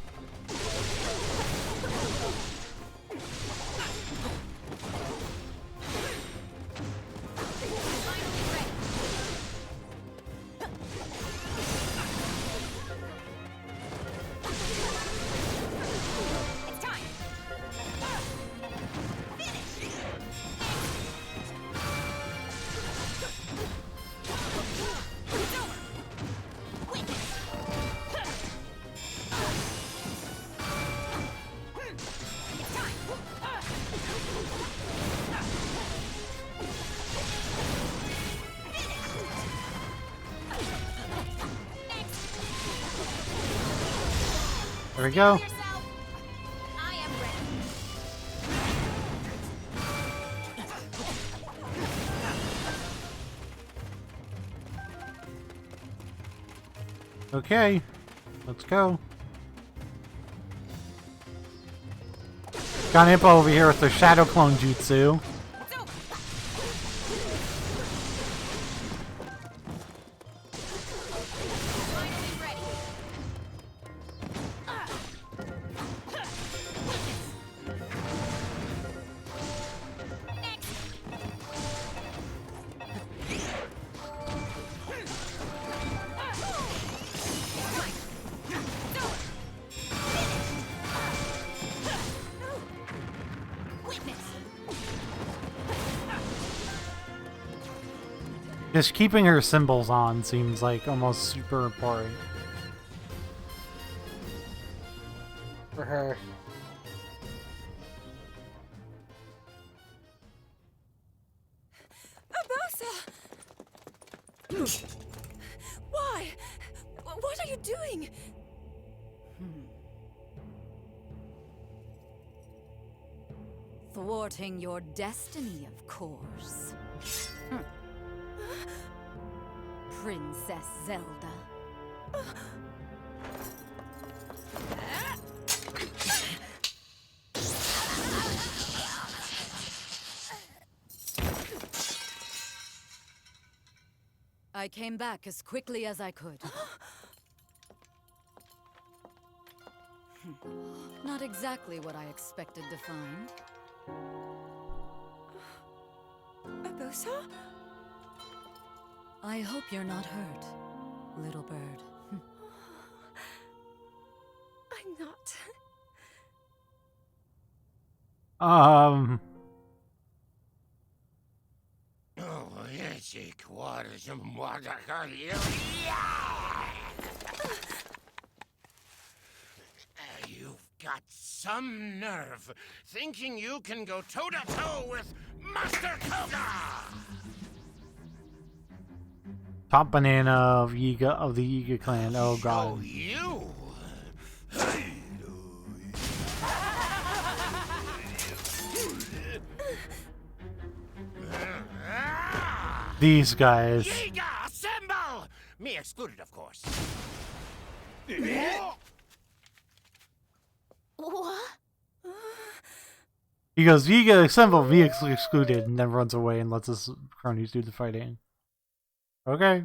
There we go. I am ready. Okay, let's go. Got Impa over here with their shadow clone jutsu. Just keeping her symbols on seems like almost super important for her. Urbosa! Why? What are you doing? Thwarting your destiny, of course. Princess Zelda. I came back as quickly as I could. Not exactly what I expected to find. Urbosa? I hope you're not hurt, little bird. I'm not. You've got some nerve, thinking you can go toe-to-toe with Master Koga! Top banana of Yiga of the Yiga clan. Oh god. Oh, you! These guys. Yiga, assemble! Me excluded, of course. What? He goes, Yiga assemble, V excluded, and then runs away and lets his cronies do the fighting. Okay.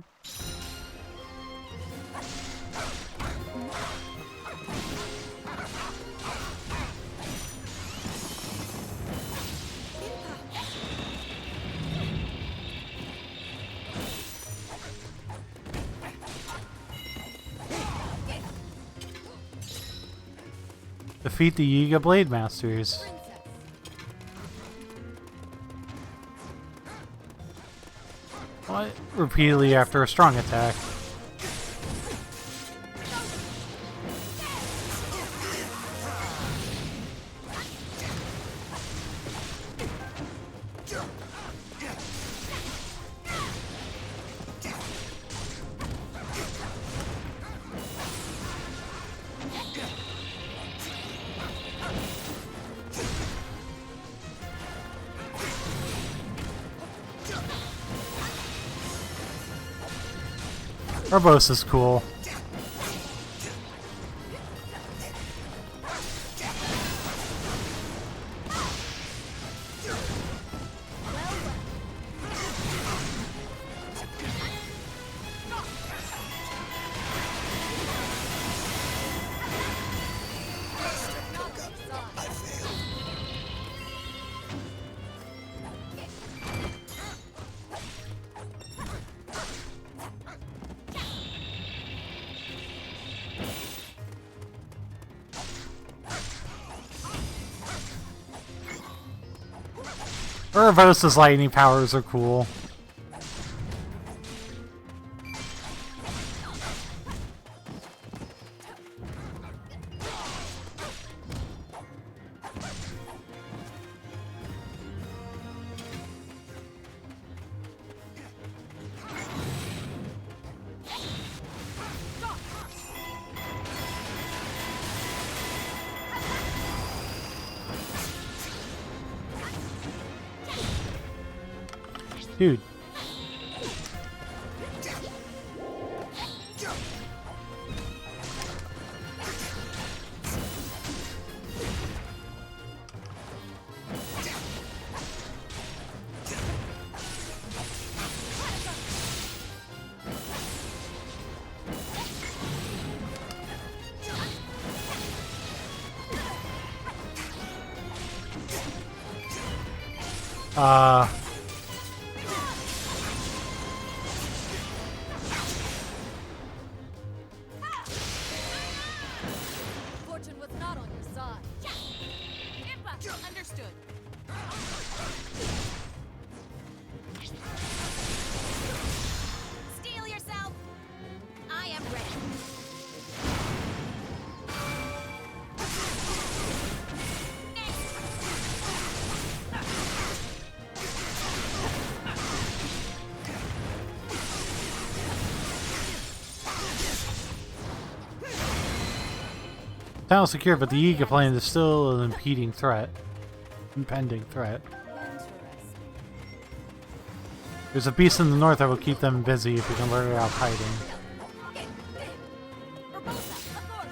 Defeat the Yiga Blade Masters. What? Repeatedly after a strong attack. Urbosa's cool. Urbosa's lightning powers are cool. Dude. Fortune was not on your side. Impa, understood. Steel yourself. I am ready. Town secure, but the Yiga plane is still an impending threat. Interesting. There's a beast in the north that will keep them busy if we can lure it out hiding. Urbosa, of course.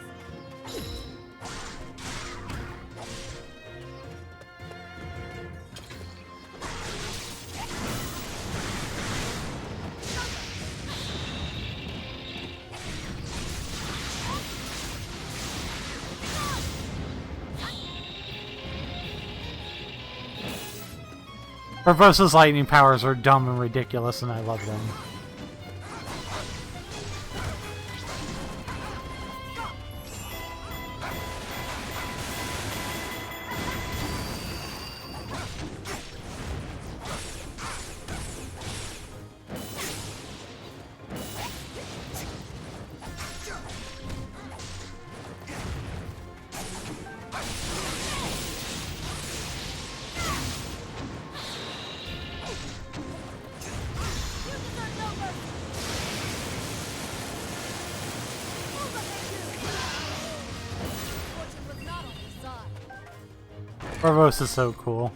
Urbosa's lightning powers are dumb and ridiculous, and I love them. Fortune was not on your side. Urbosa's so cool.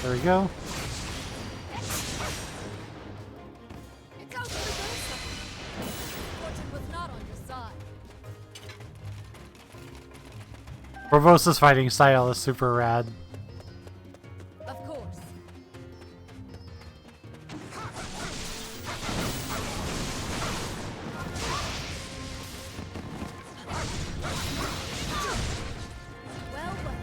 There we go. It's out, Urbosa. Fortune was not on your side. Urbosa's fighting style is super rad. Of course. Well, well.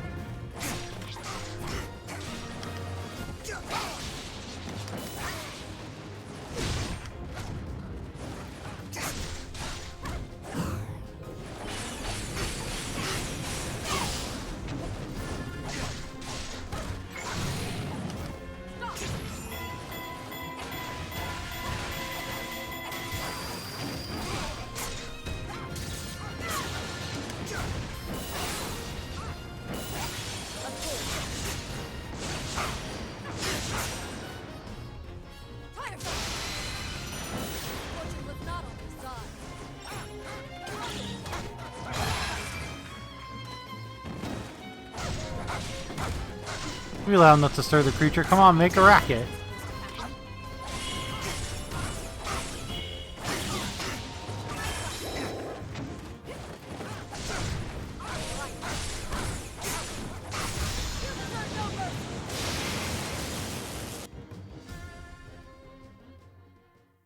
We allow not to stir the creature. Come on, make a racket.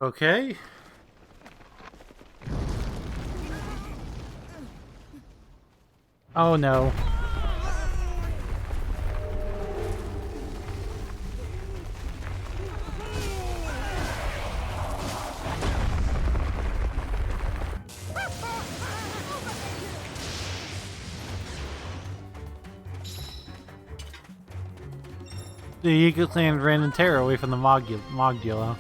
Okay. Oh no. The Eagle Clan ran in terror away from the Mogula.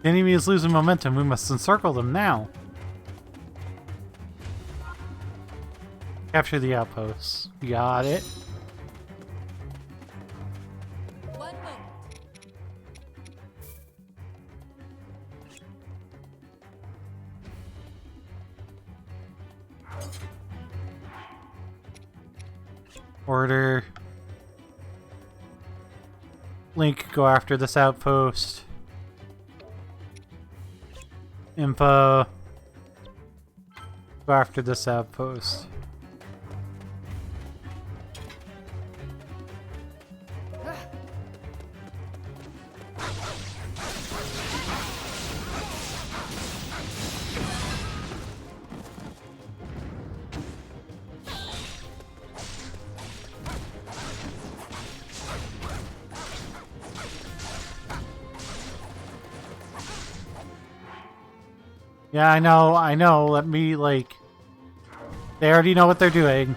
The enemy is losing momentum. We must encircle them now. Capture the outposts. Got it. Order. Link, go after this outpost. Impa, go after this outpost. Yeah, I know. Let me, like... They already know what they're doing.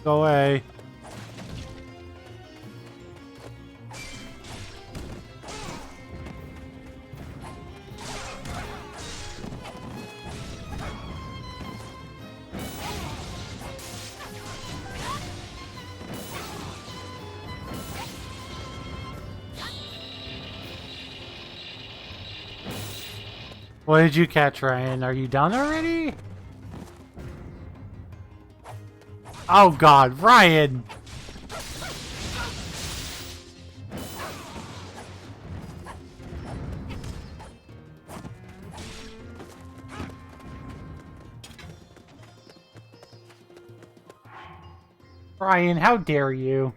Go away. What did you catch, Ryan? Are you done already? Oh god, Ryan! Ryan, how dare you?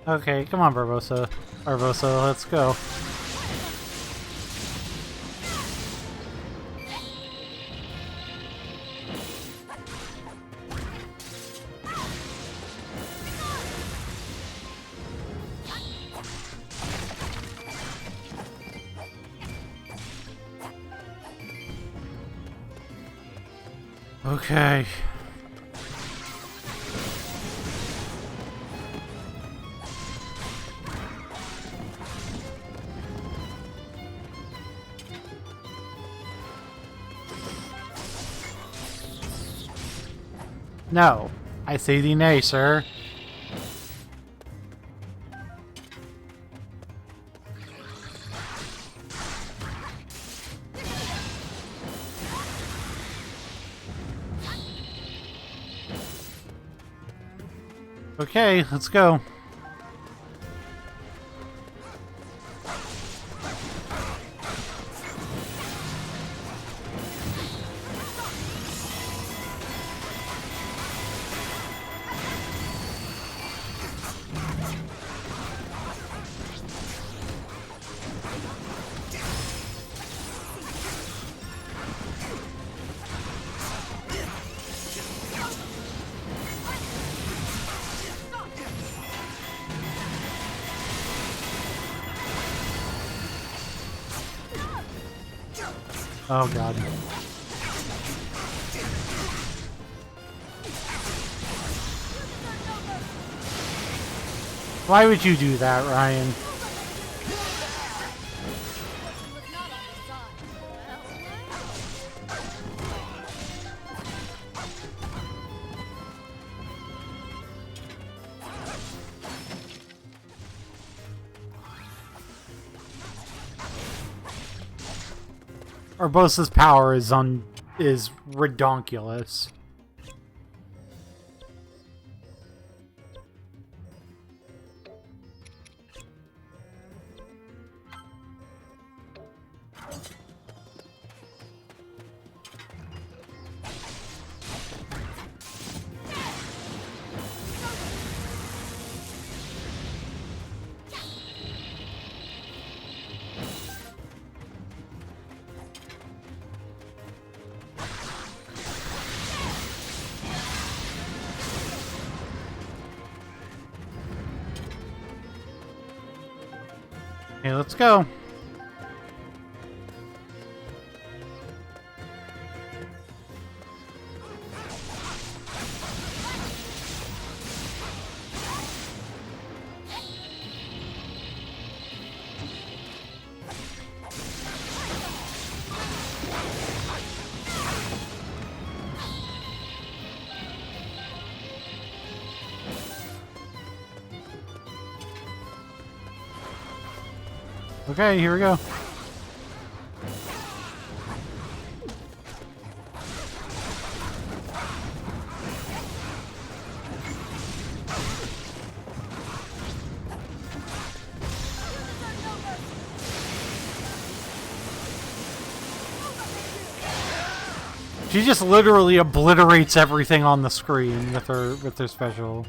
Okay, come on, Barbosa. Barbosa, let's go. Okay. No, I say thee nay, sir. Okay, let's go. Oh god. Why would you do that, Ryan? Urbosa's power is redonkulous. Okay, let's go. Okay, here we go. She just literally obliterates everything on the screen with her special.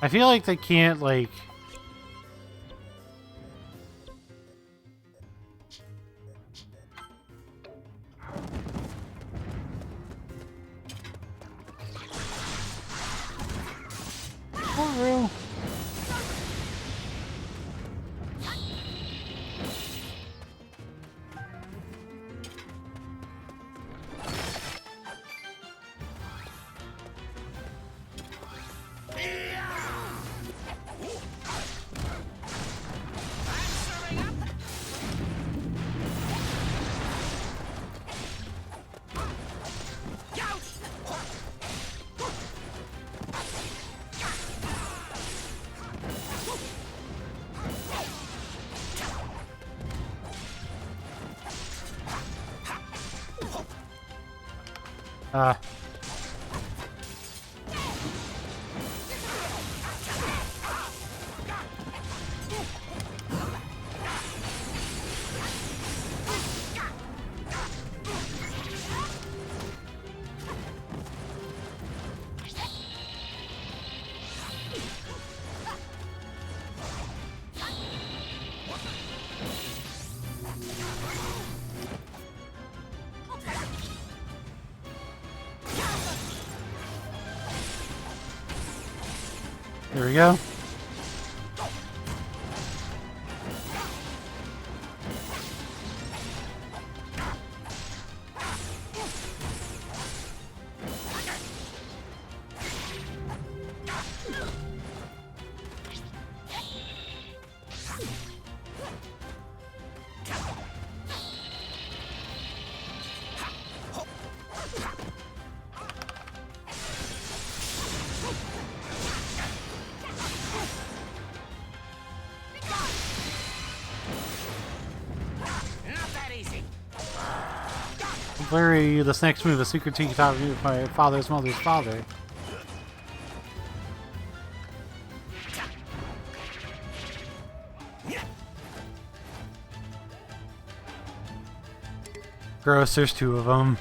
I feel like they can't, like... For real? There we go. Larry, this next move, a secret team taught me with my father's mother's father. Gross, there's two of them.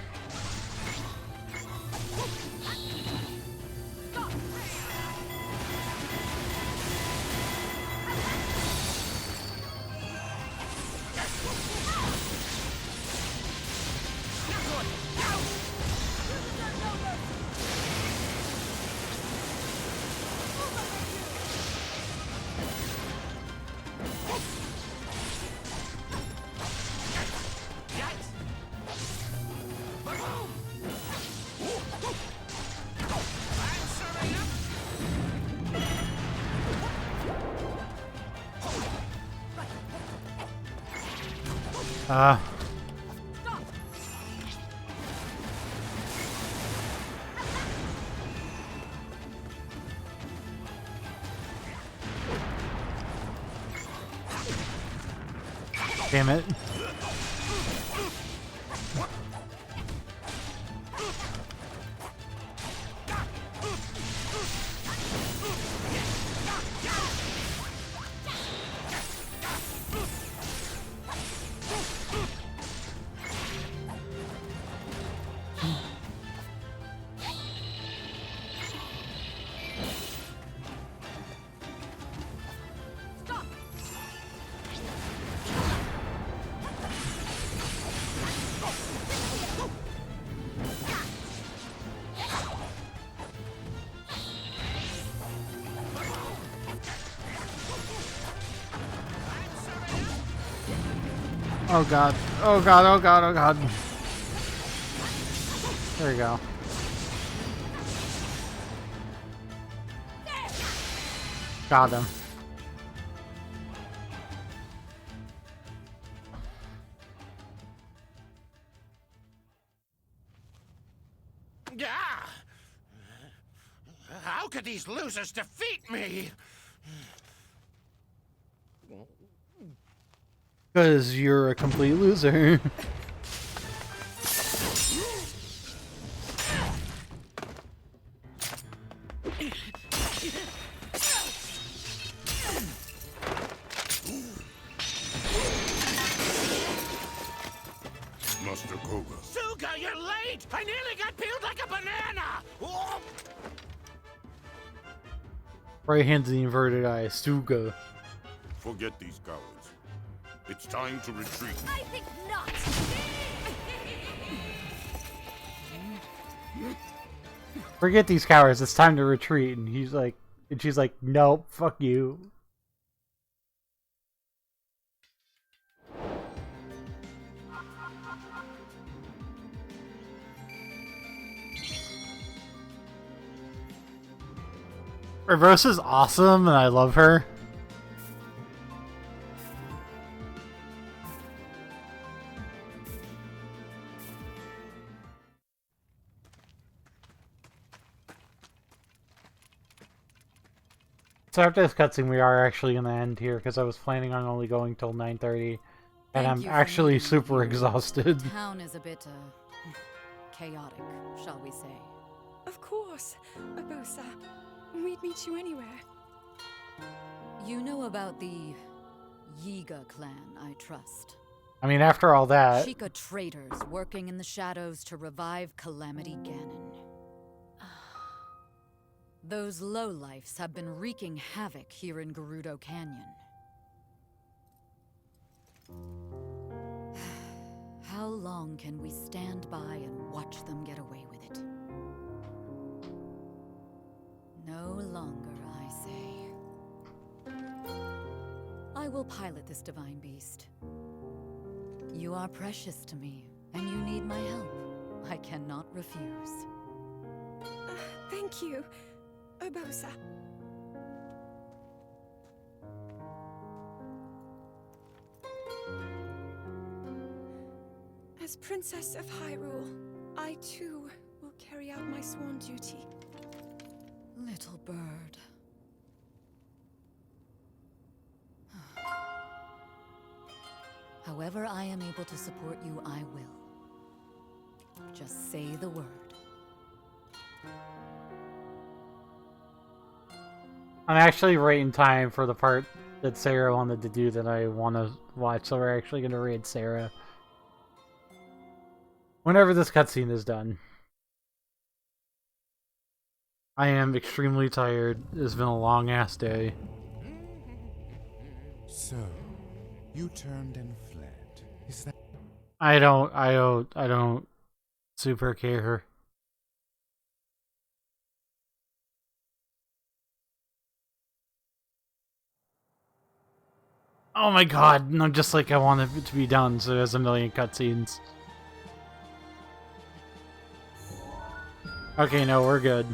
Damn it. Oh god. Oh god, oh god, oh god. There we go. Got him. Ah! How could these losers defeat me? Because you're a complete loser. Master Koga. Suga, you're late! I nearly got peeled like a banana! Oh! Right hand's the inverted eye. Suga. Forget these cowards. It's time to retreat. I think not! Forget these cowards. It's time to retreat. And he's like, and she's like, nope, fuck you. Reversa's awesome, and I love her. So after this cutscene, we are actually going to end here, because I was planning on only going till 9:30, and I'm actually super exhausted. The town is a bit, chaotic, shall we say. Of course, Abosa. We'd meet you anywhere. You know about the Yiga clan, I trust. I mean, after all that... Sheikah traitors working in the shadows to revive Calamity Ganon. Those lowlifes have been wreaking havoc here in Gerudo Canyon. How long can we stand by and watch them get away with it? No longer, I say. I will pilot this divine beast. You are precious to me, and you need my help. I cannot refuse. Thank you, Abosa. As Princess of Hyrule, I too will carry out my sworn duty. Little bird. However I am able to support you, I will. Just say the word. I'm actually right in time for the part that Sarah wanted to do that I want to watch, so we're actually going to raid Sarah whenever this cutscene is done. I am extremely tired. It's been a long-ass day. So, you turned and fled. Is that... I don't super care. Oh my god, no, just like I want it to be done, so there's a million cutscenes. Okay, no, we're good.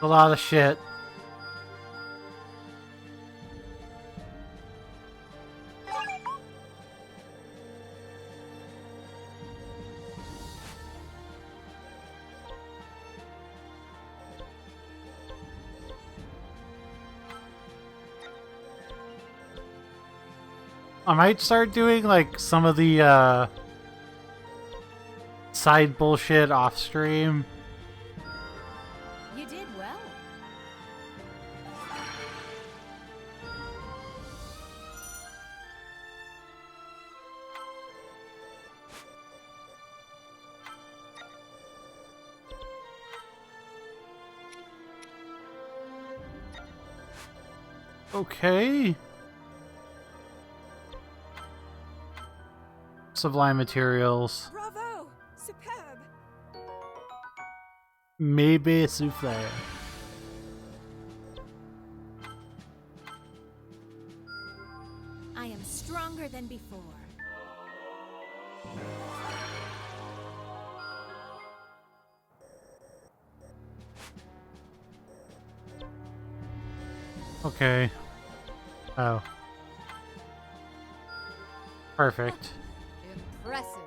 A lot of shit. I might start doing like some of the side bullshit off stream. You did well. Okay. Sublime materials. Bravo! Superb! Maybe souffle. I am stronger than before. Okay. Oh. Perfect. Impressive.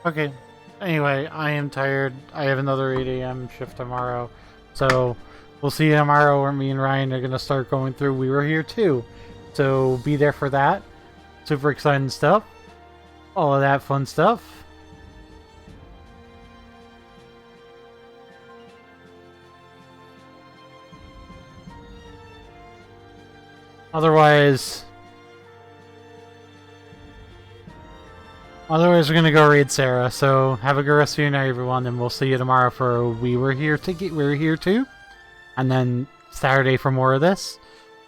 Okay. Anyway, I am tired. I have another 8 a.m. shift tomorrow. So, we'll see you tomorrow where me and Ryan are going to start going through We Were Here Too. So, be there for that. Super exciting stuff. All of that fun stuff. Otherwise, we're gonna go raid Sarah. So have a good rest of your night, everyone, and we'll see you tomorrow for We Were Here Too, and then Saturday for more of this.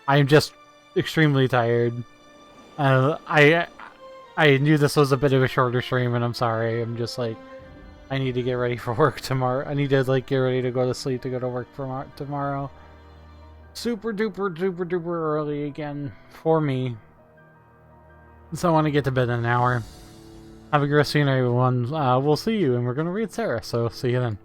I'm just extremely tired. I knew this was a bit of a shorter stream, and I'm sorry. I'm just like, I need to get ready for work tomorrow. I need to like get ready to go to sleep to go to work for tomorrow. Super duper duper duper early again for me. So I want to get to bed in an hour. Have a good rest of your night, everyone. We'll see you, and we're going to read Sarah, so see you then.